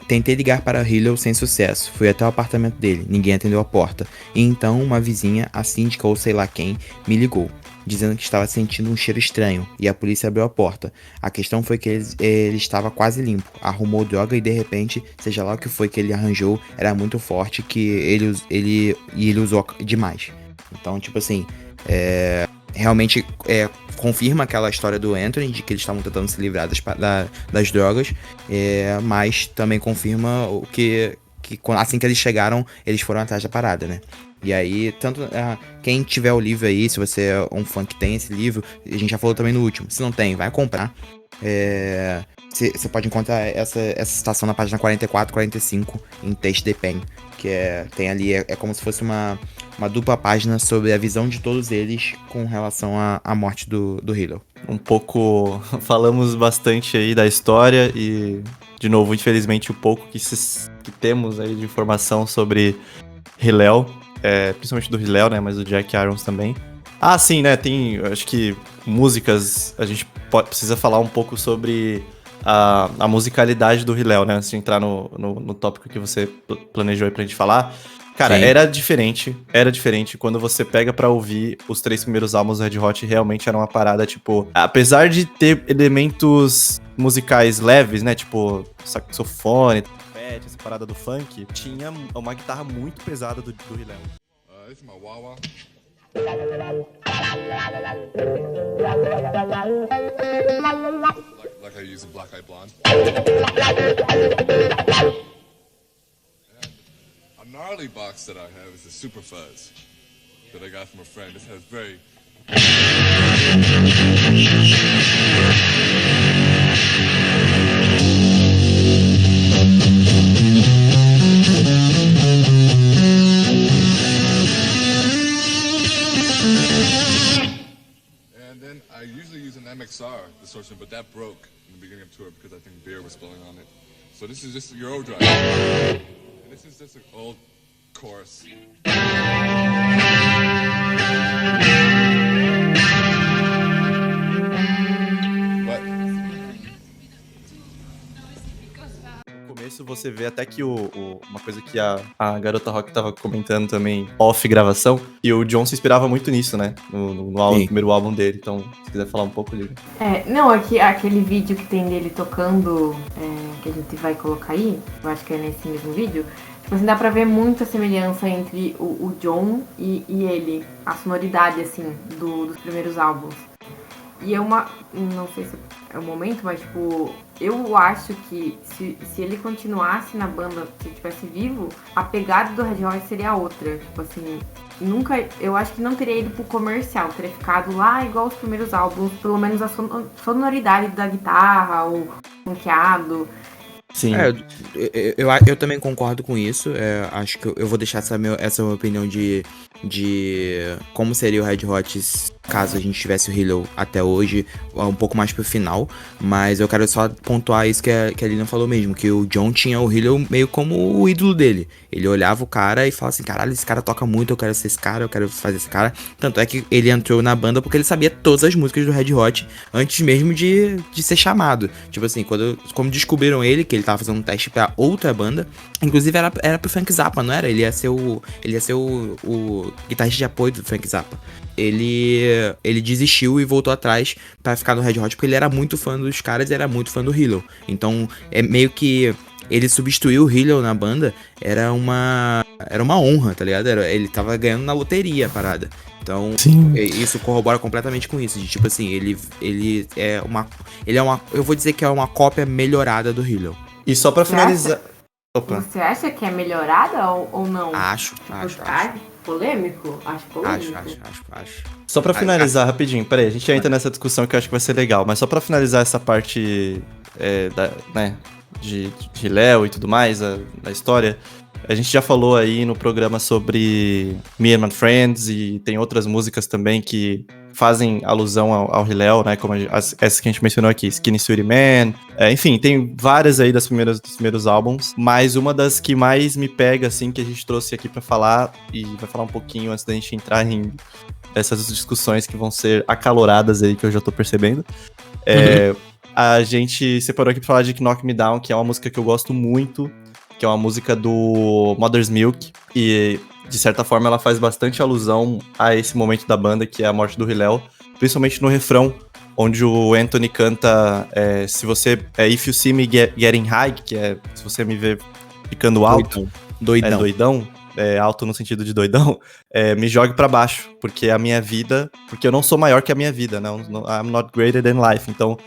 Tentei ligar para Hillel sem sucesso, fui até o apartamento dele, ninguém atendeu a porta. E então uma vizinha, a síndica ou sei lá quem, me ligou, dizendo que estava sentindo um cheiro estranho, e a polícia abriu a porta. A questão foi que ele estava quase limpo, arrumou droga e de repente, seja lá o que foi que ele arranjou, era muito forte que ele usou demais. Então, tipo assim, realmente confirma aquela história do Anthony, de que eles estavam tentando se livrar das drogas, mas também confirma o que assim que eles chegaram, eles foram atrás da parada, né? E aí, tanto quem tiver o livro aí, se você é um fã que tem esse livro, a gente já falou também no último, se não tem, vai comprar. Você pode encontrar essa citação na página 44, 45, em Taste the Pain, que tem ali, é como se fosse uma dupla página sobre a visão de todos eles com relação à morte do Hillel. Um pouco, falamos bastante aí da história e, de novo, infelizmente, o pouco que temos aí de informação sobre Hillel, principalmente do Hillel, né, mas do Jack Irons também. Sim, né, tem, acho que músicas, a gente precisa falar um pouco sobre a musicalidade do Hillel, né, antes de entrar no tópico que você planejou aí pra gente falar. Cara, Sim. era diferente. Quando você pega pra ouvir os 3 primeiros álbuns do Red Hot, realmente era uma parada, tipo... Apesar de ter elementos musicais leves, né? Tipo, saxofone, trompete, essa parada do funk, tinha uma guitarra muito pesada do Hillel. Esse é uma wah-wah. Like I use a Black Eyed Blonde. A gnarly box that I have is the Super Fuzz that I got from a friend. This has very... And then I usually use an MXR distortion, but that broke in the beginning of tour because I think beer was spilling on it. So this is just your overdrive. And this is just an old chorus. But No começo você vê até que uma coisa que a Garota Rock tava comentando também, off gravação, e o John se inspirava muito nisso, né? No primeiro álbum dele. Então, se quiser falar um pouco, Lívia. Não, aquele vídeo que tem dele tocando, que a gente vai colocar aí, eu acho que é nesse mesmo vídeo, tipo assim, dá pra ver muita semelhança entre o John e ele, a sonoridade, assim, dos primeiros álbuns. E não sei se é o momento, mas, tipo, eu acho que se ele continuasse na banda, se ele estivesse vivo, a pegada do Red Hot seria outra. Tipo assim, eu acho que não teria ido pro comercial, teria ficado lá igual os primeiros álbuns, pelo menos a sonoridade da guitarra, o funkeado. Sim. Eu também concordo com isso. Acho que eu vou deixar essa minha opinião de como seria o Red Hot caso a gente tivesse o Hilo até hoje, um pouco mais pro final. Mas eu quero só pontuar isso que a Lilian falou mesmo, que o John tinha o Hilo meio como o ídolo dele. Ele olhava o cara e falava assim, caralho, esse cara toca muito, eu quero ser esse cara, eu quero fazer esse cara. Tanto é que ele entrou na banda porque ele sabia todas as músicas do Red Hot antes mesmo de ser chamado. Tipo assim, como descobriram ele, que ele tava fazendo um teste pra outra banda, inclusive era pro Frank Zappa, não era? Ele ia ser o guitarrista de apoio do Frank Zappa. Ele desistiu e voltou atrás pra ficar no Red Hot porque ele era muito fã dos caras e era muito fã do Hilo. Então, é meio que ele substituiu o Hilo na banda, era uma honra, tá ligado? Ele tava ganhando na loteria a parada. Então, sim, isso corrobora completamente com isso. De, tipo assim, ele é uma... Eu vou dizer que é uma cópia melhorada do Hilo. E só pra finalizar... Opa. Você acha que é melhorada ou não? Acho. Polêmico? Acho polêmico. Acho. Só pra finalizar rapidinho, peraí, a gente já entra nessa discussão que eu acho que vai ser legal, mas só pra finalizar essa parte de Léo e tudo mais, da história, a gente já falou aí no programa sobre Me and My Friends e tem outras músicas também que fazem alusão ao Hillel, né, como essa que a gente mencionou aqui, Skinny Sweetie Man, enfim, tem várias aí dos primeiros álbuns, mas uma das que mais me pega, assim, que a gente trouxe aqui pra falar, e vai falar um pouquinho antes da gente entrar em essas discussões que vão ser acaloradas aí, que eu já tô percebendo, a gente separou aqui pra falar de Knock Me Down, que é uma música que eu gosto muito, que é uma música do Mother's Milk, e de certa forma ela faz bastante alusão a esse momento da banda, que é a morte do Hillel, principalmente no refrão, onde o Anthony canta If You See Me Getting High, que é se você me vê ficando alto, doidão, alto no sentido de doidão, me jogue pra baixo, porque eu não sou maior que a minha vida, né? I'm not greater than life. Então,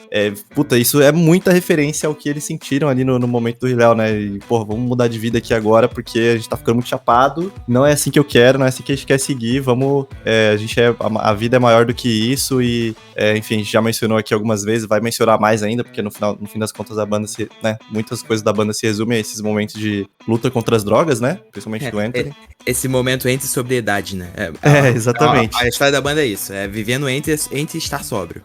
isso é muita referência ao que eles sentiram ali no momento do Hillel, né? E, vamos mudar de vida aqui agora, porque a gente tá ficando muito chapado, não é assim que eu quero, não é assim que a gente quer seguir, a vida é maior do que isso e, enfim, a gente já mencionou aqui algumas vezes, vai mencionar mais ainda, porque no fim das contas a banda muitas coisas da banda se resumem a esses momentos de luta contra as drogas, né? Principalmente do Anthony. Esse momento entre sobriedade, né? Exatamente. A história da banda é isso, vivendo entre estar sóbrio.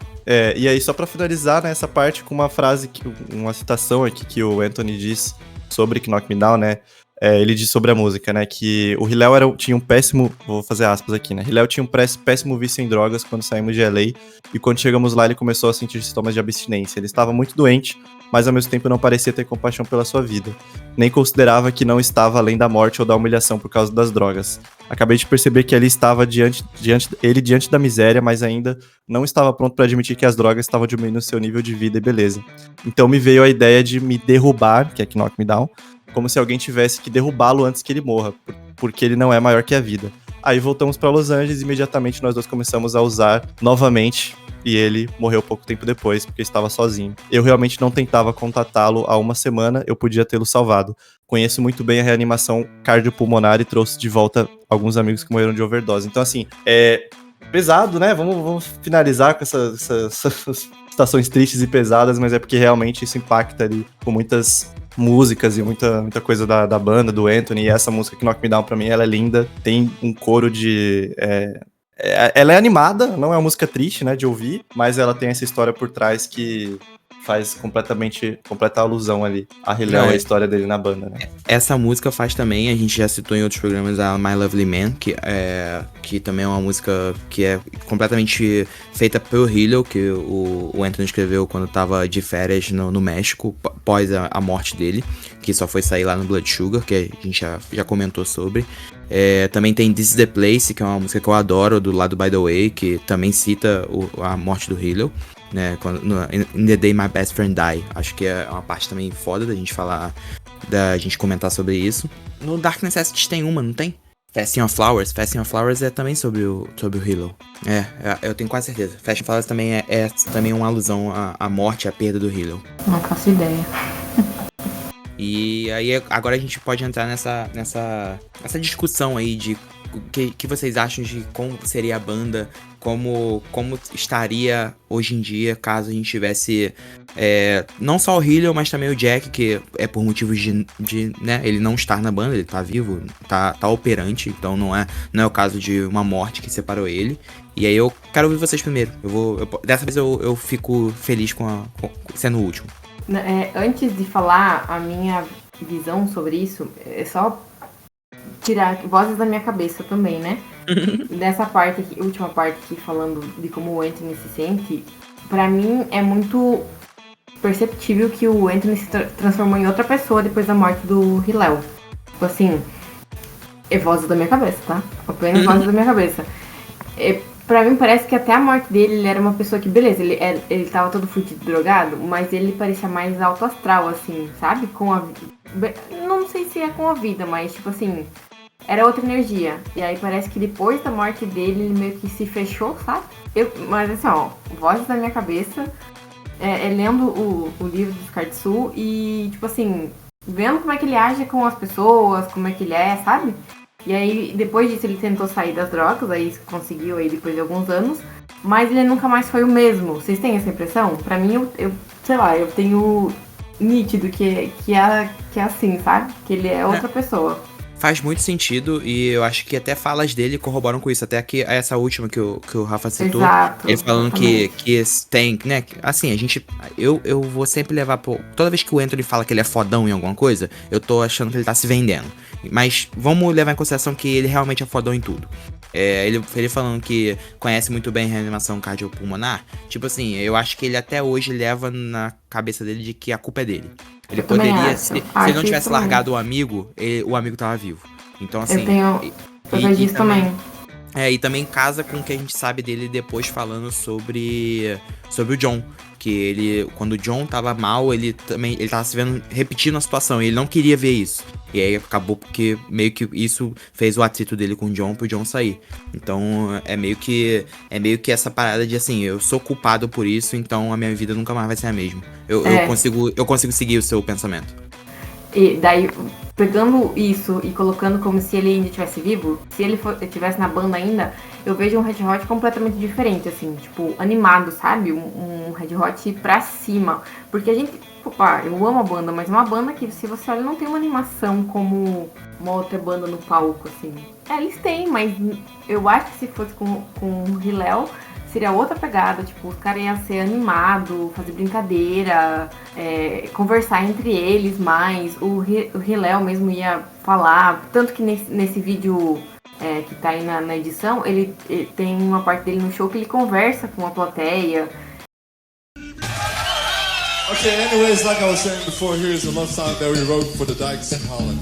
E aí, só pra finalizar, né, essa parte com uma frase, uma citação aqui que o Anthony diz sobre Knock Me Down, né? Ele diz sobre a música, né, que o Hillel tinha um péssimo, vou fazer aspas aqui, né, Hillel tinha um péssimo vício em drogas quando saímos de LA, e quando chegamos lá ele começou a sentir sintomas de abstinência. Ele estava muito doente, mas ao mesmo tempo não parecia ter compaixão pela sua vida. Nem considerava que não estava além da morte ou da humilhação por causa das drogas. Acabei de perceber que ele estava diante da miséria, mas ainda não estava pronto para admitir que as drogas estavam diminuindo seu nível de vida e beleza. Então me veio a ideia de me derrubar, que é Knock Me Down, como se alguém tivesse que derrubá-lo antes que ele morra, porque ele não é maior que a vida. Aí voltamos para Los Angeles e imediatamente nós dois começamos a usar novamente e ele morreu pouco tempo depois, porque estava sozinho. Eu realmente não tentava contatá-lo há uma semana, eu podia tê-lo salvado. Conheço muito bem a reanimação cardiopulmonar e trouxe de volta alguns amigos que morreram de overdose. Então, assim, é pesado, né? Vamos finalizar com essas situações tristes e pesadas, mas é porque realmente isso impacta ali com muitas músicas e muita coisa da banda, do Anthony, e essa música que Knock Me Down pra mim, ela é linda, tem um coro de... ela é animada, não é uma música triste, né, de ouvir, mas ela tem essa história por trás que faz completa alusão ali a Hillel e a história dele na banda, né. Essa música faz também, a gente já citou em outros programas, a My Lovely Man, que também é uma música que é completamente feita pelo Hillel, que o Anthony escreveu quando tava de férias no México, após a morte dele, que só foi sair lá no Blood Sugar, que a gente já comentou sobre. Também tem This is the Place, que é uma música que eu adoro, do lado By the Way, que também cita a morte do Hillel, né, In the Day My Best Friend Die. Acho que é uma parte também foda da gente falar, da gente comentar sobre isso. No Dark Necessities tem uma, não tem? Fasting of Flowers. Fasting of Flowers é também sobre o Hillel. Eu tenho quase certeza. Fasting of Flowers também é também uma alusão à morte, à perda do Hillel. Não faço ideia. E aí agora a gente pode entrar nessa discussão aí de o que vocês acham de como seria a banda, como estaria hoje em dia caso a gente tivesse não só o Hillel, mas também o Jack, que é por motivos de né, ele não estar na banda, ele tá vivo, tá operante, então não é o caso de uma morte que separou ele. E aí eu quero ouvir vocês primeiro. Dessa vez eu fico feliz com sendo o último. Antes de falar a minha visão sobre isso, é só tirar vozes da minha cabeça também, né? Dessa parte aqui, última parte aqui, falando de como o Anthony se sente, pra mim é muito perceptível que o Anthony se transformou em outra pessoa depois da morte do Hillel. Tipo assim, é vozes da minha cabeça, tá? Apenas vozes da minha cabeça. Pra mim parece que até a morte dele, ele era uma pessoa que, beleza, ele tava todo fudido, drogado, mas ele parecia mais alto astral, assim, sabe? Com a... Não sei se é com a vida, mas tipo assim, era outra energia. E aí parece que depois da morte dele, ele meio que se fechou, sabe? Mas assim, ó, vozes da minha cabeça, lendo o livro do Skardsu e, tipo assim, vendo como é que ele age com as pessoas, como é que ele é, sabe? E aí, depois disso, ele tentou sair das drogas, aí conseguiu aí depois de alguns anos, mas ele nunca mais foi o mesmo. Vocês têm essa impressão? Pra mim, eu sei lá, eu tenho nítido que é assim, sabe? Que ele é outra pessoa. Faz muito sentido e eu acho que até falas dele corroboram com isso. Até que essa última que o Rafa citou. Exato, ele falando que tem, né? Assim, eu vou sempre levar toda vez que o Anthony fala que ele é fodão em alguma coisa, eu tô achando que ele tá se vendendo. Mas vamos levar em consideração que ele realmente é fodão em tudo. Ele falando que conhece muito bem a reanimação cardiopulmonar. Tipo assim, eu acho que ele até hoje leva na cabeça dele de que a culpa é dele. Ele poderia, se ele não tivesse largado o amigo tava vivo. Então assim... Eu vejo isso também. E também casa com o que a gente sabe dele depois falando sobre o John. Que ele, quando o John tava mal, ele tava se vendo repetindo a situação. E ele não queria ver isso. E aí acabou porque meio que isso fez o atrito dele com o John pro John sair. Então é meio que essa parada de assim, eu sou culpado por isso, então a minha vida nunca mais vai ser a mesma. Eu consigo seguir o seu pensamento. E daí, pegando isso e colocando como se ele ainda estivesse vivo, se ele estivesse na banda ainda, eu vejo um Red Hot completamente diferente, assim, tipo, animado, sabe? Um Red Hot pra cima. Porque a gente, eu amo a banda, mas é uma banda que, se você olha, não tem uma animação como uma outra banda no palco, assim. Eles têm, mas eu acho que se fosse com o Hillel, seria outra pegada, tipo, os caras iam ser animados, fazer brincadeira, conversar entre eles mais, o Hillel mesmo ia falar, tanto que nesse vídeo que tá aí na edição, ele tem uma parte dele no show que ele conversa com a plateia. Okay, anyways, like I was saying before, here's a love song that we wrote for the Dykes in Holland.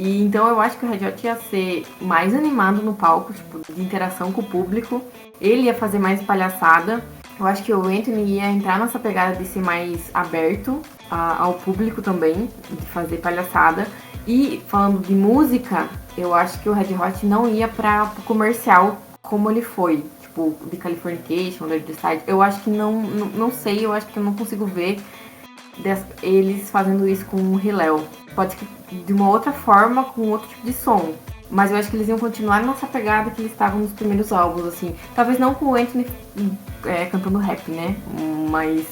E então eu acho que o Red Hot ia ser mais animado no palco, tipo, de interação com o público. Ele ia fazer mais palhaçada. Eu acho que o Anthony ia entrar nessa pegada de ser mais aberto ao público também, de fazer palhaçada. E falando de música, eu acho que o Red Hot não ia para o comercial como ele foi. Tipo, de Californication, Under the Side. Eu acho que não sei, eu acho que eu não consigo ver eles fazendo isso com o Hillel. Pode ser de uma outra forma, com outro tipo de som. Mas eu acho que eles iam continuar nessa pegada que eles estavam nos primeiros álbuns, assim. Talvez não com o Anthony cantando rap, né? Mas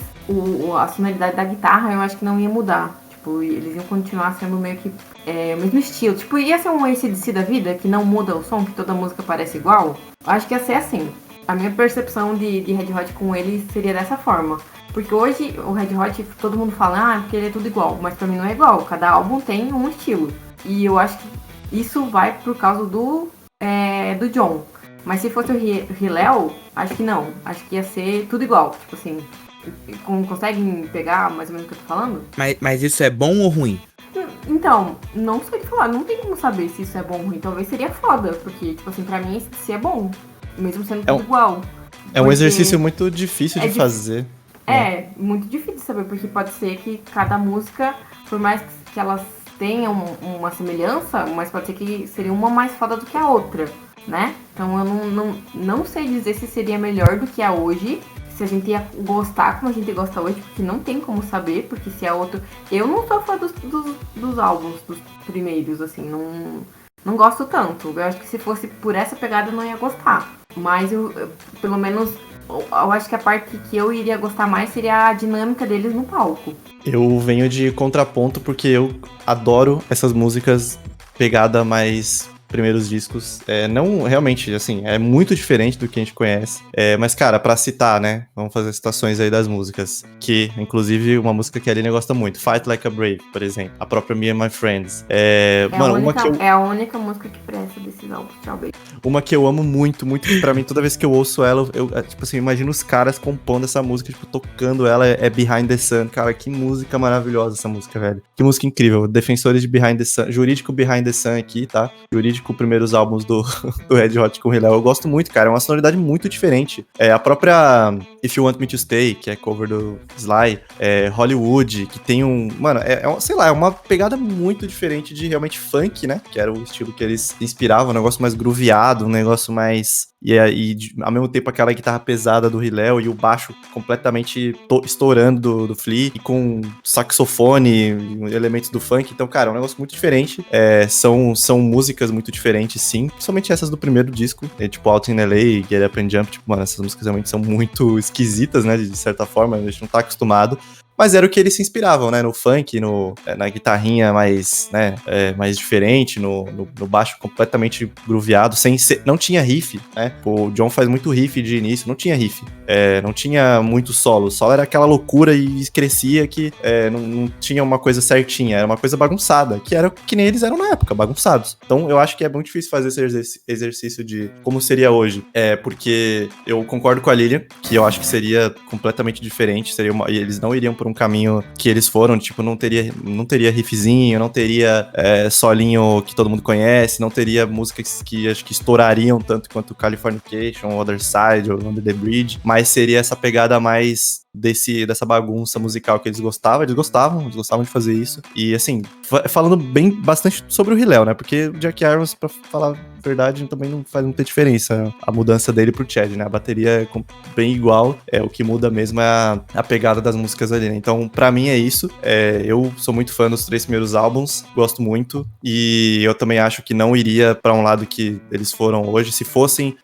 a sonoridade da guitarra eu acho que não ia mudar. Tipo, eles iam continuar sendo meio que o mesmo estilo. Tipo, ia ser um AC/DC da vida, que não muda o som, que toda música parece igual. Eu acho que ia ser assim. A minha percepção de Red Hot com ele seria dessa forma. Porque hoje o Red Hot, todo mundo fala, porque ele é tudo igual. Mas pra mim não é igual. Cada álbum tem um estilo. E eu acho que isso vai por causa do John. Mas se fosse o Hillel, acho que não. Acho que ia ser tudo igual. Tipo assim, conseguem pegar mais ou menos o que eu tô falando? Mas isso é bom ou ruim? Então, não sei o que falar. Não tem como saber se isso é bom ou ruim. Talvez seria foda. Porque, tipo assim, pra mim esse é bom. Mesmo sendo tudo igual. É um exercício muito difícil de fazer. Muito difícil de saber. Porque pode ser que cada música, por mais que elas tenham uma semelhança, mas pode ser que seria uma mais foda do que a outra, né? Então eu não sei dizer se seria melhor do que a hoje, se a gente ia gostar como a gente gosta hoje, porque não tem como saber, porque se a outra... Eu não sou fã dos álbuns, dos primeiros, assim, não gosto tanto. Eu acho que se fosse por essa pegada eu não ia gostar. Mas eu pelo menos, eu acho que a parte que eu iria gostar mais seria a dinâmica deles no palco. Eu venho de contraponto porque eu adoro essas músicas pegada mais primeiros discos. Não, realmente, assim, é muito diferente do que a gente conhece. Mas, cara, pra citar, né? Vamos fazer citações aí das músicas. Que, inclusive, uma música que a Aline gosta muito. Fight Like a Brave, por exemplo. A própria Me and My Friends. É a única música que presta desses álbuns. Tchau, beijo. Uma que eu amo muito, muito, que pra mim, toda vez que eu ouço ela, eu tipo assim, imagino os caras compondo essa música, tipo, tocando ela, é Behind the Sun. Cara, que música maravilhosa essa música, velho. Que música incrível. Defensores de Behind the Sun, jurídico Behind the Sun aqui, tá? Jurídico, primeiros álbuns do Red Hot com o Hillel. Eu gosto muito, cara. É uma sonoridade muito diferente. A própria If You Want Me to Stay, que é cover do Sly, Hollywood, que tem mano, sei lá, é uma pegada muito diferente de realmente funk, né? Que era o estilo que eles inspiravam, um negócio mais grooveado, um negócio mais... ao mesmo tempo aquela guitarra pesada do Hillel e o baixo completamente estourando do Flea, e com saxofone, elementos do funk. Então, cara, é um negócio muito diferente. São músicas muito diferentes, sim. Principalmente essas do primeiro disco, tipo Out in LA, Get Up and Jump. Tipo, mano, essas músicas realmente são muito esquisitas, né? De certa forma, a gente não tá acostumado. Mas era o que eles se inspiravam, né? No funk, na guitarrinha mais, né? Mais diferente, no baixo completamente grooveado, não tinha riff, né? O John faz muito riff de início, não tinha riff. Não tinha muito solo. O solo era aquela loucura e crescia que não tinha uma coisa certinha, era uma coisa bagunçada, que era que nem eles eram na época, bagunçados. Então eu acho que é muito difícil fazer esse exercício de como seria hoje. Porque eu concordo com a Lilian, que eu acho que seria completamente diferente, e eles não iriam por um caminho que eles foram, tipo, não teria riffzinho, não teria solinho que todo mundo conhece, não teria músicas que acho que estourariam tanto quanto Californication, Other Side ou Under the Bridge, mas seria essa pegada mais dessa bagunça musical que eles gostavam de fazer isso. E assim, falando bastante sobre o Hillel, né? Porque o Jack Irons, pra falar a verdade, também não faz muita diferença a mudança dele pro Chad, né? A bateria é bem igual, o que muda mesmo é a pegada das músicas ali, né? Então, pra mim é isso. Eu sou muito fã dos 3 primeiros álbuns, gosto muito, e eu também acho que não iria pra um lado que eles foram hoje. Se fossem,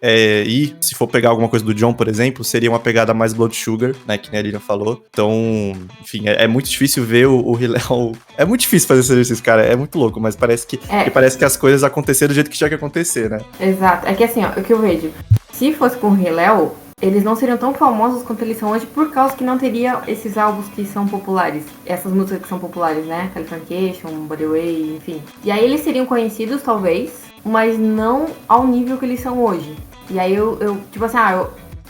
se for pegar alguma coisa do John, por exemplo, seria uma pegada mais Blood Sugar, né? Que nem a Lilian falou. Então, enfim, é muito difícil ver o Hillel. É muito difícil fazer esse exercício, cara. É muito louco, mas parece que as coisas aconteceram do jeito que tinha que acontecer, né? Exato. É que assim, ó, o que eu vejo, se fosse com o Hillel, eles não seriam tão famosos quanto eles são hoje, por causa que não teria esses álbuns que são populares. Essas músicas que são populares, né? Californication, Body Way, enfim. E aí eles seriam conhecidos, talvez, mas não ao nível que eles são hoje. E aí eu tipo assim,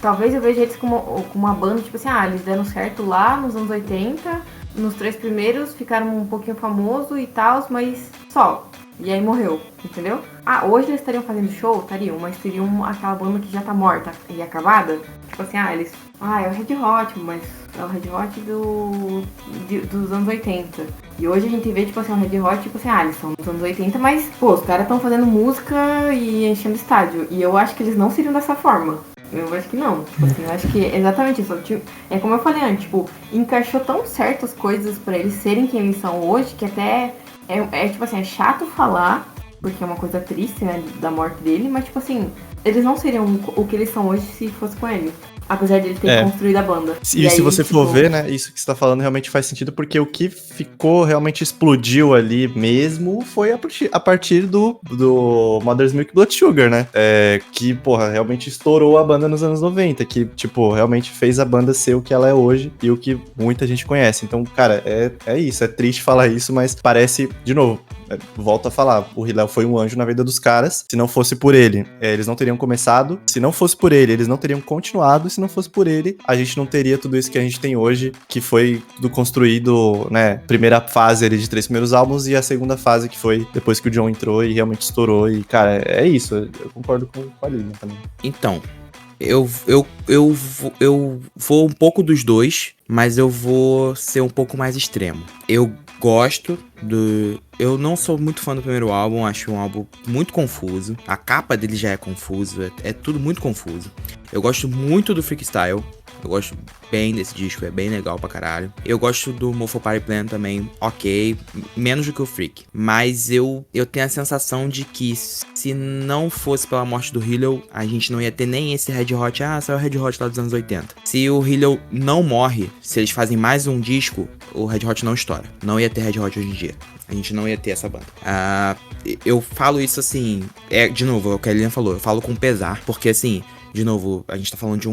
talvez eu veja eles como uma banda, tipo assim, eles deram certo lá nos anos 80, nos 3 primeiros ficaram um pouquinho famosos e tal, mas só. E aí morreu, entendeu? Ah, hoje eles estariam fazendo show? Estariam, mas seriam aquela banda que já tá morta e acabada. Tipo assim, é o Red Hot, mas é o Red Hot dos anos 80. E hoje a gente vê, tipo assim, o Red Hot, tipo assim, eles são dos anos 80, mas, pô, os caras estão fazendo música e enchendo estádio. E eu acho que eles não seriam dessa forma. Eu acho que não. Tipo assim, eu acho que é exatamente isso. Tipo, é como eu falei antes, tipo, encaixou tão certo as coisas pra eles serem quem eles são hoje, que até tipo assim, é chato falar, porque é uma coisa triste, né, da morte dele, mas tipo assim, eles não seriam o que eles são hoje se fosse com ele. Apesar de ele ter construído a banda. E se você for ver, né, isso que você tá falando realmente faz sentido, porque o que ficou, realmente explodiu ali mesmo foi a partir do Mother's Milk Blood Sugar, né? Que, porra, realmente estourou a banda nos anos 90, que, tipo, realmente fez a banda ser o que ela é hoje e o que muita gente conhece. Então, cara, é isso, é triste falar isso, mas parece, de novo, volto a falar, o Hillel foi um anjo na vida dos caras. Se não fosse por ele, eles não teriam começado. Se não fosse por ele, eles não teriam continuado. Se não fosse por ele, a gente não teria tudo isso que a gente tem hoje, que foi tudo construído, né? Primeira fase ali de 3 primeiros álbuns e a segunda fase que foi depois que o John entrou e realmente estourou. E, cara, é isso. Eu concordo com a Lilian também. Então, eu vou um pouco dos dois, mas eu vou ser um pouco mais extremo. Eu gosto eu não sou muito fã do primeiro álbum, acho um álbum muito confuso. A capa dele já é confusa, é tudo muito confuso. Eu gosto muito do Freakstyle, eu gosto bem desse disco, é bem legal pra caralho. Eu gosto do Mofo Party Plan também, ok, menos do que o Freak. Mas eu tenho a sensação de que se não fosse pela morte do Hillel, a gente não ia ter nem esse Red Hot, saiu o Red Hot lá dos anos 80. Se o Hillel não morre, se eles fazem mais um disco, o Red Hot não estoura. Não ia ter Red Hot hoje em dia. A gente não ia ter essa banda. Eu falo isso assim, de novo, é o que a Lilian falou, eu falo com pesar, porque assim, de novo, a gente tá falando de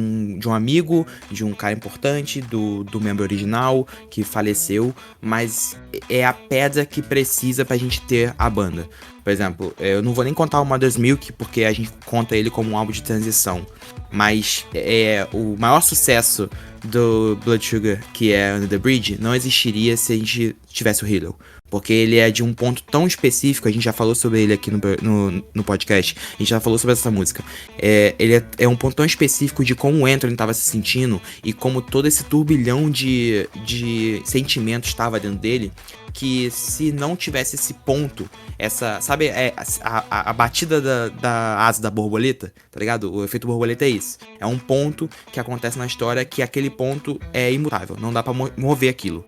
um amigo, de um cara importante, do membro original que faleceu, mas é a pedra que precisa pra gente ter a banda. Por exemplo, eu não vou nem contar o Mother's Milk, porque a gente conta ele como um álbum de transição, mas o maior sucesso do Blood Sugar, que é Under the Bridge, não existiria se a gente tivesse o Hillel. Porque ele é de um ponto tão específico, a gente já falou sobre ele aqui no podcast, a gente já falou sobre essa música. Ele é um ponto tão específico de como o Anthony estava se sentindo e como todo esse turbilhão de sentimentos estava dentro dele, que se não tivesse esse ponto, sabe, a batida da asa da borboleta, tá ligado? O efeito borboleta é isso. É um ponto que acontece na história que aquele ponto é imutável, não dá pra mover aquilo.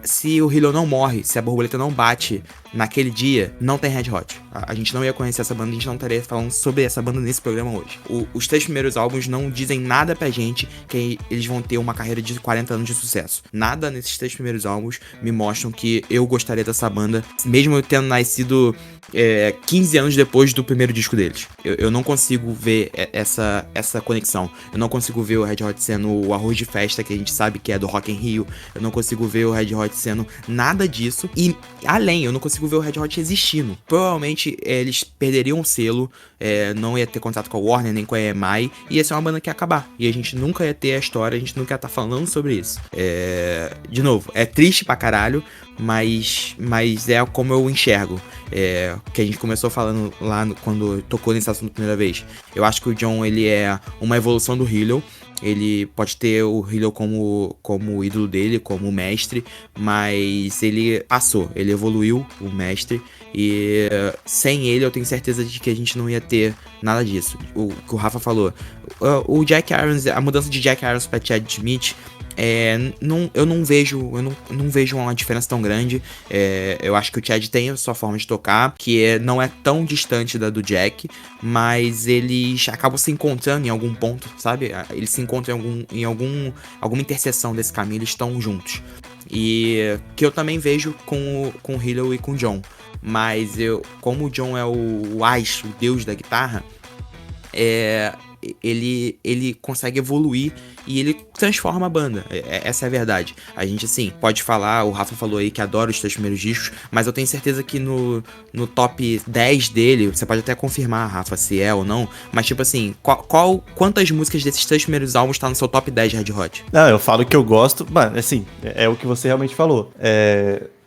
Se o Hillel não morre, se a borboleta não bate naquele dia, não tem Red Hot. A gente não ia conhecer essa banda, a gente não estaria falando sobre essa banda nesse programa hoje. Os 3 primeiros álbuns não dizem nada pra gente que eles vão ter uma carreira de 40 anos de sucesso. Nada nesses 3 primeiros álbuns me mostram que eu gostaria dessa banda, mesmo eu tendo nascido 15 anos depois do primeiro disco deles. Eu não consigo ver essa conexão. Eu não consigo ver o Red Hot sendo o arroz de festa que a gente sabe que é do Rock in Rio. Eu não consigo ver o Red Hot sendo nada disso. E além, eu não consigo ver o Red Hot existindo. Provavelmente eles perderiam o selo, não ia ter contato com a Warner nem com a EMI, e ia ser uma banda que ia acabar. E a gente nunca ia ter a história, a gente nunca ia estar falando sobre isso. De novo, é triste pra caralho, mas é como eu enxergo. Que a gente começou falando lá quando tocou nesse assunto a primeira vez. Eu acho que o John, ele é uma evolução do Hillel. Ele pode ter o Hillel como ídolo dele, como mestre, mas ele passou, ele evoluiu, o mestre, e sem ele eu tenho certeza de que a gente não ia ter nada disso. O que o Rafa falou, o Jack Irons, a mudança de Jack Irons para Chad Smith, eu não vejo uma diferença tão grande. Eu acho que o Chad tem a sua forma de tocar, que não é tão distante da do Jack, mas eles acabam se encontrando em algum ponto, sabe? Eles se encontram em alguma interseção desse caminho, eles estão juntos. E que eu também vejo com o Hillel e com o John. Mas como o John é o Ais, o deus da guitarra, ele consegue evoluir e ele transforma a banda. Essa é a verdade. A gente, assim, pode falar, o Rafa falou aí que adora os 3 primeiros discos, mas eu tenho certeza que no top 10 dele, você pode até confirmar, Rafa, se é ou não, mas tipo assim, quantas músicas desses 3 primeiros álbuns tá no seu top 10 de Red Hot? Não, eu falo que eu gosto, mano, assim, é o que você realmente falou.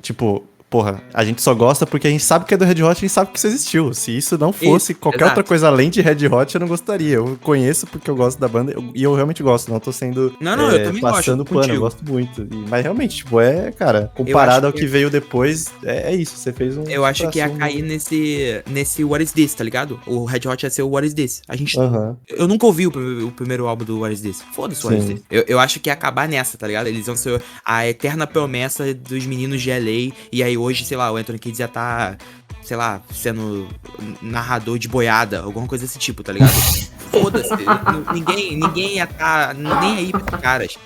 Tipo, porra, a gente só gosta porque a gente sabe que é do Red Hot e a gente sabe que isso existiu. Se isso não fosse qualquer exato. outra coisa além de Red Hot, eu não gostaria. Eu conheço porque eu gosto da banda e eu realmente gosto, não tô sendo Não, eu também passando gosto, pano, contigo. eu gosto muito. Mas realmente, tipo, cara, comparado ao que veio depois, é isso, você fez um... Eu acho que ia supra-sumo. cair nesse What Is This, tá ligado? O Red Hot ia ser o What Is This. A gente... Aham. Eu nunca ouvi o primeiro álbum do What Is This. Foda-se o What Is Sim. This. Eu acho que ia acabar nessa, tá ligado? Eles iam ser a eterna promessa dos meninos de LA. E aí hoje, sei lá, o Anthony Kiedis ia tá, sei lá, sendo narrador de boiada. Alguma coisa desse tipo, tá ligado? Foda-se. Ninguém ia tá nem aí pra esses caras.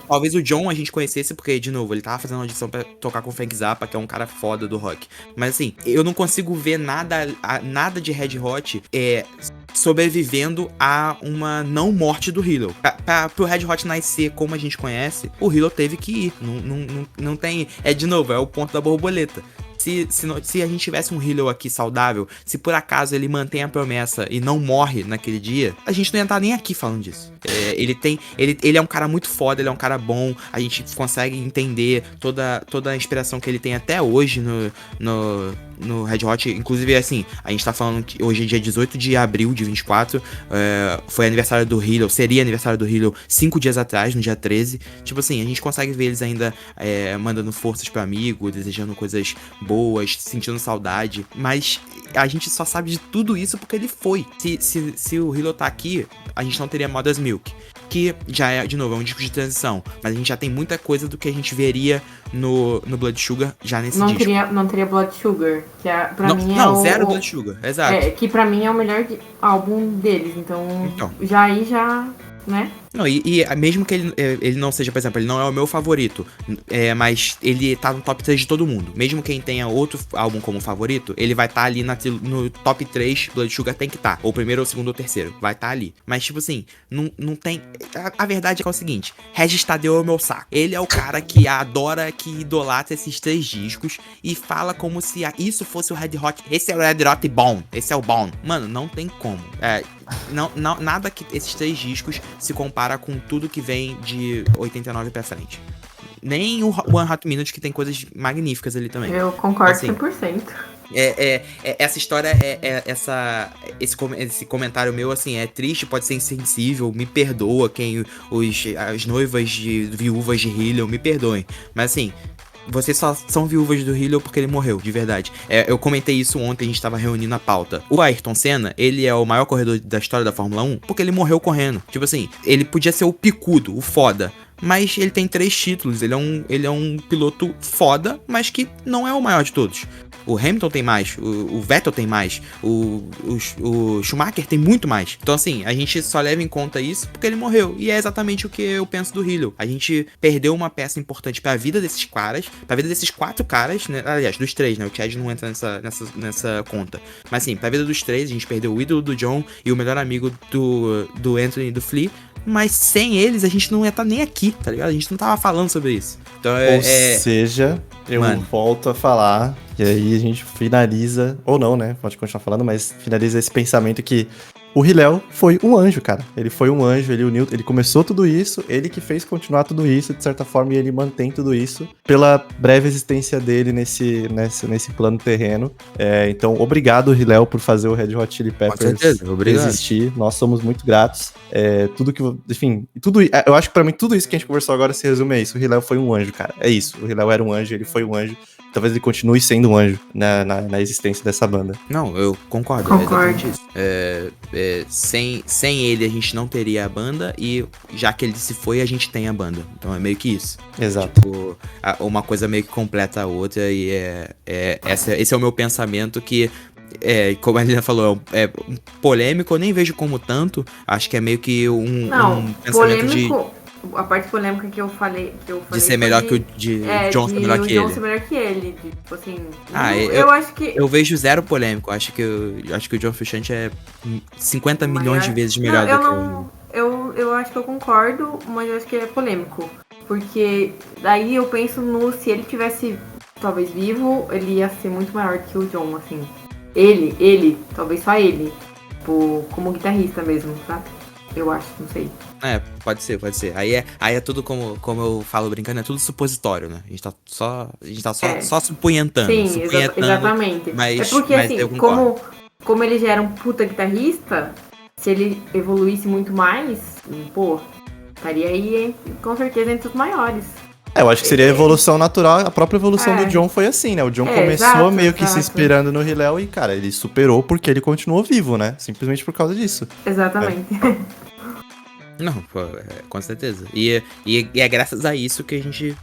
Talvez o John a gente conhecesse porque, de novo, ele tava fazendo audição pra tocar com o Frank Zappa, que é um cara foda do rock. Mas assim, eu não consigo ver nada de Red Hot sobrevivendo a uma não morte do Hilo. Pro Red Hot nascer como a gente conhece, o Hilo teve que ir. Não tem... de novo, é o ponto da borboleta. Se a gente tivesse um Hilo aqui saudável, se por acaso ele mantém a promessa e não morre naquele dia, a gente não ia estar nem aqui falando disso. Ele é um cara muito foda, ele é um cara bom, a gente consegue entender toda a inspiração que ele tem até hoje no Red Hot. Inclusive, assim, a gente tá falando que hoje é dia 18 de abril de 24, foi aniversário do Hilo, seria aniversário do Hilo 5 dias atrás, no dia 13. Tipo assim, a gente consegue ver eles ainda mandando forças pro amigo, desejando coisas boas, sentindo saudade, mas a gente só sabe de tudo isso porque ele foi. Se o Hilo tá aqui, a gente não teria Mother's Milk, que já é, de novo, é um disco de transição, mas a gente já tem muita coisa do que a gente veria no Blood Sugar já nesse disco. Não teria Blood Sugar, que pra mim é não, zero Blood Sugar, exato. Que pra mim é o melhor álbum deles, então. Já, né? Não, e mesmo que ele não seja, por exemplo, ele não é o meu favorito, mas ele tá no top 3 de todo mundo. Mesmo quem tenha outro álbum como favorito, ele vai estar ali no top 3, Blood Sugar tem que estar. Ou primeiro, ou segundo, ou terceiro. Vai estar ali. Mas, tipo assim, não tem... A verdade é que é o seguinte, Regis Tadeu é o meu saco. Ele é o cara que adora, que idolatra esses 3 discos e fala como se isso fosse o Red Hot. Esse é o Red Hot bom. Esse é o bom. Mano, não tem como. Nada que esses 3 discos se compara com tudo que vem de 89 pra frente. Nem o One Hot Minute, que tem coisas magníficas ali também. Eu concordo assim, 100%. Essa história, esse comentário meu, assim, é triste, pode ser insensível, me perdoa as noivas de viúvas de Hilo, me perdoem. Mas assim, vocês só são viúvas do Hilo porque ele morreu, de verdade. Eu comentei isso ontem, a gente tava reunindo a pauta. O Ayrton Senna, ele é o maior corredor da história da Fórmula 1 porque ele morreu correndo. Tipo assim, ele podia ser o picudo, o foda, mas ele tem 3 títulos, ele é um piloto foda, mas que não é o maior de todos. O Hamilton tem mais, o Vettel tem mais, o Schumacher tem muito mais. Então assim, a gente só leva em conta isso porque ele morreu. E é exatamente o que eu penso do Hilo. A gente perdeu uma peça importante pra vida desses caras, pra vida desses 4 caras, né? Aliás, dos 3, né? O Chad não entra nessa conta. Mas assim, pra vida dos 3, a gente perdeu o ídolo do John e o melhor amigo do Anthony e do Flea. Mas sem eles, a gente não ia estar nem aqui, tá ligado? A gente não tava falando sobre isso. Então Ou seja, eu volto a falar, e aí a gente finaliza, ou não, né? Pode continuar falando, mas finaliza esse pensamento que o Hillel foi um anjo, cara. Ele foi um anjo, ele uniu, ele começou tudo isso, ele que fez continuar tudo isso, de certa forma, e ele mantém tudo isso pela breve existência dele nesse plano terreno. Então, obrigado, Hillel, por fazer o Red Hot Chili Peppers existir. Nós somos muito gratos. Eu acho que pra mim tudo isso que a gente conversou agora se resume a isso. O Hillel foi um anjo, cara. É isso. O Hillel era um anjo, ele foi um anjo. Talvez ele continue sendo um anjo na existência dessa banda. Não, eu concordo. É exatamente isso. Sem ele a gente não teria a banda, e já que ele se foi, a gente tem a banda. Então é meio que isso. Exato. Tipo, uma coisa meio que completa a outra, e esse é o meu pensamento que... como a Helena falou, é polêmico, eu nem vejo como tanto. Acho que é meio que um pensamento polêmico, a parte polêmica que eu falei de ser melhor que o de John ser melhor que ele. John ser melhor que ele. Tipo assim. Eu acho que. Eu vejo zero polêmico. Acho que o John Frusciante é 50 milhões de vezes melhor do que o. Eu acho que eu concordo, mas eu acho que é polêmico. Porque daí eu penso se ele tivesse talvez vivo, ele ia ser muito maior que o John, assim. Ele, talvez só ele. Tipo, como guitarrista mesmo, sabe? Eu acho, não sei. Pode ser. Aí é tudo como eu falo brincando, é tudo supositório, né? A gente tá só supunhentando. Sim, exatamente. Mas, é porque, mas assim, eu concordo. como ele já era um puta guitarrista, se ele evoluísse muito mais, pô, estaria aí, com certeza, entre os maiores. Eu acho que seria a evolução natural, a própria evolução do John foi assim, né? O John começou exato, meio que se exato. inspirando no Hillel e, cara, ele superou porque ele continuou vivo, né? Simplesmente por causa disso. Exatamente. Não, pô, com certeza. E é graças a isso que a gente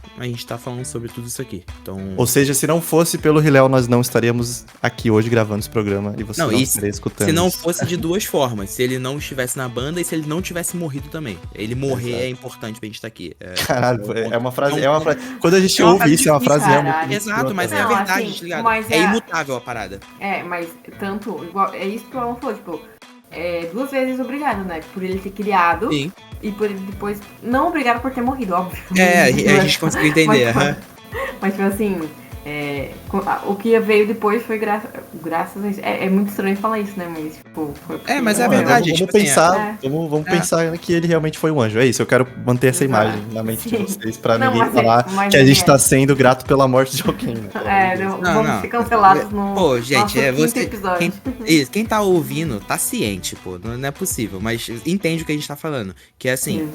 tá falando sobre tudo isso aqui. Então... Ou seja, se não fosse pelo Hillel, nós não estaríamos aqui hoje gravando esse programa e você não estaria escutando. Se não isso. fosse de duas formas, se ele não estivesse na banda e se ele não tivesse morrido também. Ele morrer Exato. é importante pra gente estar aqui. Caralho, é uma frase. Quando a gente ouve isso, é uma frase caralho. muito Exato, mas é a Não, verdade, assim, tá ligado? mas É imutável a parada. Mas tanto, igual, é isso que o Alan falou, tipo, 2 vezes obrigado, né? Por ele ter criado. Sim. E por ele depois, não obrigado por ter morrido, óbvio. A gente conseguiu entender. Mas tipo assim, o que veio depois foi graças a isso. É muito estranho falar isso, né? Mas, tipo, foi mas é porque- verdade. Vamos tipo pensar, assim, vamos pensar que ele realmente foi um anjo. É isso, eu quero manter essa imagem na mente de Sim. vocês pra Não, ninguém mas falar mas que a gente é. tá sendo grato pela morte de alguém. Né? Vamos ser cancelados no Pô, gente, nosso você. quinto episódio. Quem tá ouvindo tá ciente, pô. Não é possível. Mas entende o que a gente tá falando. Que é assim.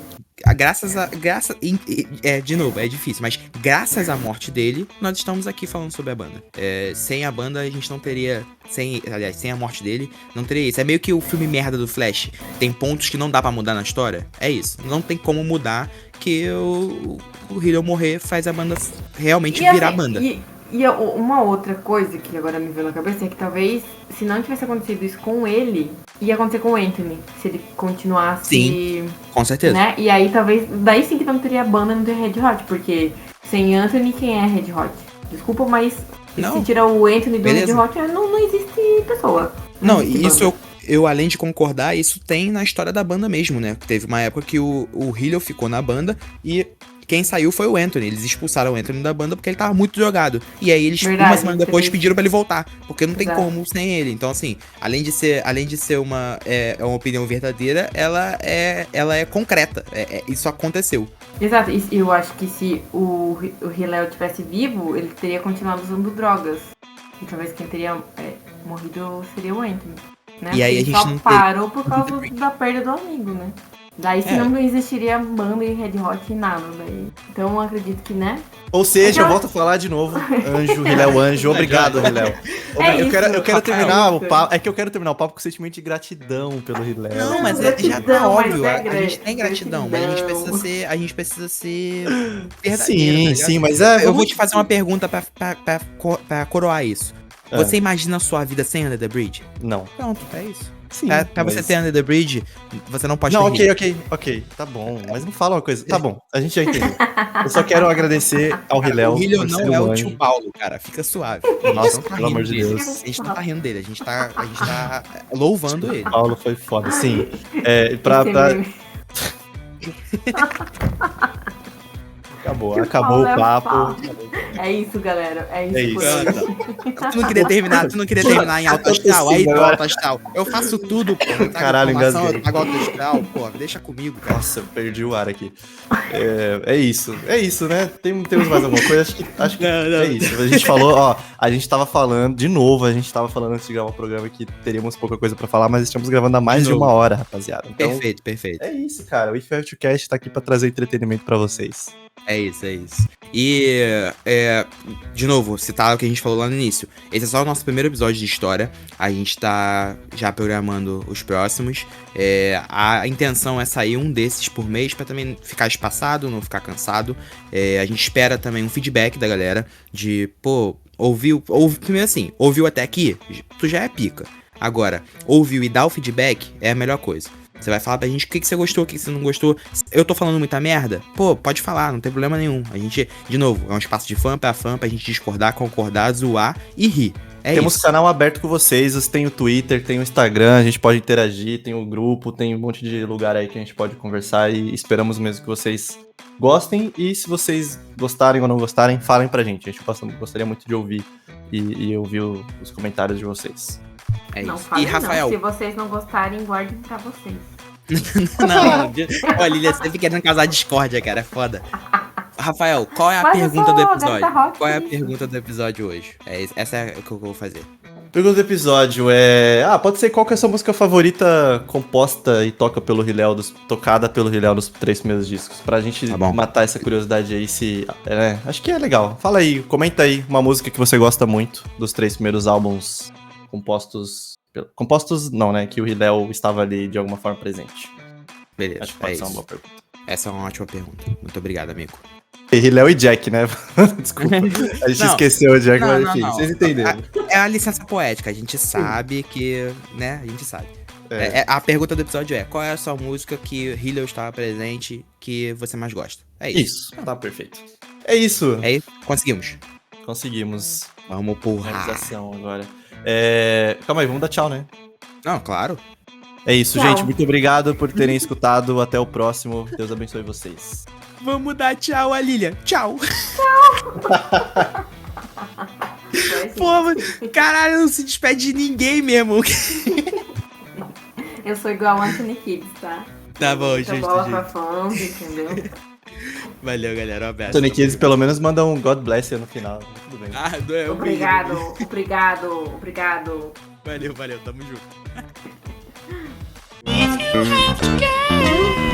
De novo, é difícil, mas graças à morte dele, nós estamos aqui falando sobre a banda. Sem a banda, a gente não teria. Sem a morte dele, não teria isso. É meio que o filme merda do Flash. Tem pontos que não dá pra mudar na história. É isso. Não tem como mudar que o Hillel morrer faz a banda realmente virar banda. E uma outra coisa que agora me veio na cabeça é que talvez, se não tivesse acontecido isso com ele, ia acontecer com o Anthony. Se ele continuasse. Sim, com certeza. Né? E aí talvez. Daí sim que não teria banda, não teria Red Hot. Porque sem Anthony, quem é Red Hot? Desculpa, mas se tira o Anthony do Red Hot, não existe pessoa. Não, existe isso banda. eu, além de concordar, isso tem na história da banda mesmo, né? Teve uma época que o Hillel ficou na banda e quem saiu foi o Anthony. Eles expulsaram o Anthony da banda porque ele tava muito drogado. E aí eles, uma semana depois, pediram pra ele voltar. Porque não tem como sem ele. Então, assim, além de ser uma opinião verdadeira, ela é concreta. Isso aconteceu. Exato, e eu acho que se o Hillel tivesse vivo, ele teria continuado usando drogas. E talvez quem teria morrido seria o Anthony. Né? E aí ele a gente só não parou por causa da perda do amigo, né? Daí se não existiria banda e Red Hot e nada. Daí. Então eu acredito que, né? Ou seja, eu volto a falar de novo. Anjo, Hillel, anjo. Obrigado, Hillel. Eu quero terminar o papo. É que eu quero terminar o papo com sentimento de gratidão pelo Hillel. Não, mas já tá óbvio. A gente tem gratidão, mas a gente precisa ser verdadeiro. Sim, mas eu vou te fazer uma pergunta pra coroar isso. Você imagina a sua vida sem Under the Bridge? Não. Pronto, é isso. Sim, pra você ter Under the Bridge, você não pode ter ok, tá bom, mas não fala uma coisa, tá bom, a gente já entendeu. Eu só quero agradecer ao Hillel. O Hillel não é o tio Paulo, cara, fica suave. Nossa, pelo amor de Deus. A gente não tá rindo dele, a gente tá louvando ele. Paulo foi foda, sim. Acabou o papo. É isso, galera. É isso. Tu não queria terminar em alto astral? Aí, alto astral. Eu faço tudo, pô. Caralho, engasguei. Eu trago alto astral, pô. Deixa comigo, cara. Nossa, eu perdi o ar aqui. É isso, né? Temos mais alguma coisa? Acho que é isso. A gente falou, a gente tava falando, de novo, antes de gravar o programa que teríamos pouca coisa pra falar, mas estamos gravando há mais de 1 hora, rapaziada. Então, Perfeito. É isso, cara. O If Health Cast tá aqui pra trazer entretenimento pra vocês. É isso. E, de novo, citar o que a gente falou lá no início. Esse é só o nosso primeiro episódio de história. A gente tá já programando os próximos. A intenção é sair um desses por mês pra também ficar espaçado, não ficar cansado. A gente espera também um feedback da galera de, pô, primeiro assim, ouviu até aqui? Tu já é pica. Agora, ouviu e dá o feedback é a melhor coisa. Você vai falar pra gente o que você gostou, o que você não gostou. Eu tô falando muita merda? Pô, pode falar, não tem problema nenhum. A gente, de novo, é um espaço de fã pra gente discordar, concordar, zoar e rir. Temos canal aberto com vocês, tem o Twitter, tem o Instagram, a gente pode interagir, tem o grupo, tem um monte de lugar aí que a gente pode conversar e esperamos mesmo que vocês gostem. E se vocês gostarem ou não gostarem, falem pra gente. A gente gostaria muito de ouvir e ouvir os comentários de vocês. É não isso. Falem, e Rafael, não. Se vocês não gostarem, guardem pra vocês. Não, Lilia, você fica querendo causar discórdia, cara, é foda. Rafael, qual é a Mas eu pergunta sou do Delta episódio? Rock, Qual é a isso. pergunta do episódio hoje? Essa é o que eu vou fazer. Pergunta do episódio pode ser qual que é a sua música favorita composta e tocada pelo Hilel nos 3 primeiros discos. Pra gente Tá bom. matar essa curiosidade aí, acho que é legal. Fala aí, comenta aí uma música que você gosta muito dos 3 primeiros álbuns compostos. Compostos não, né? Que o Hilel estava ali de alguma forma presente. Beleza, Acho que pode é ser uma isso. boa pergunta. Essa é uma ótima pergunta. Muito obrigado, amigo. Hilel e Jack, né? Desculpa. A gente Não. esqueceu o Jack, Não, mas não, enfim, não. vocês entenderam. É a licença poética, a gente sabe que, né, a gente sabe. A pergunta do episódio é, qual é a sua música que Hilel estava presente que você mais gosta? É isso. Isso, tá perfeito. É isso. É isso? Conseguimos. Conseguimos. Vamos porra. Finalização agora. Calma aí, vamos dar tchau, né? Não, claro. É isso, Tchau. gente. Muito obrigado por terem escutado. Até o próximo. Deus abençoe vocês. Vamos dar tchau a Lilia. Tchau. Foi assim. Pô, mano, caralho, não se despede de ninguém mesmo. Eu sou igual Anthony Kidd, tá? Tá bom, Muita gente. bola pra fãs, entendeu? Valeu, galera. Um abraço. Tony Kids pelo menos manda um God Bless you no final. Tudo bem. Ah, doeu. Obrigado. Valeu, tamo junto. If you have to go.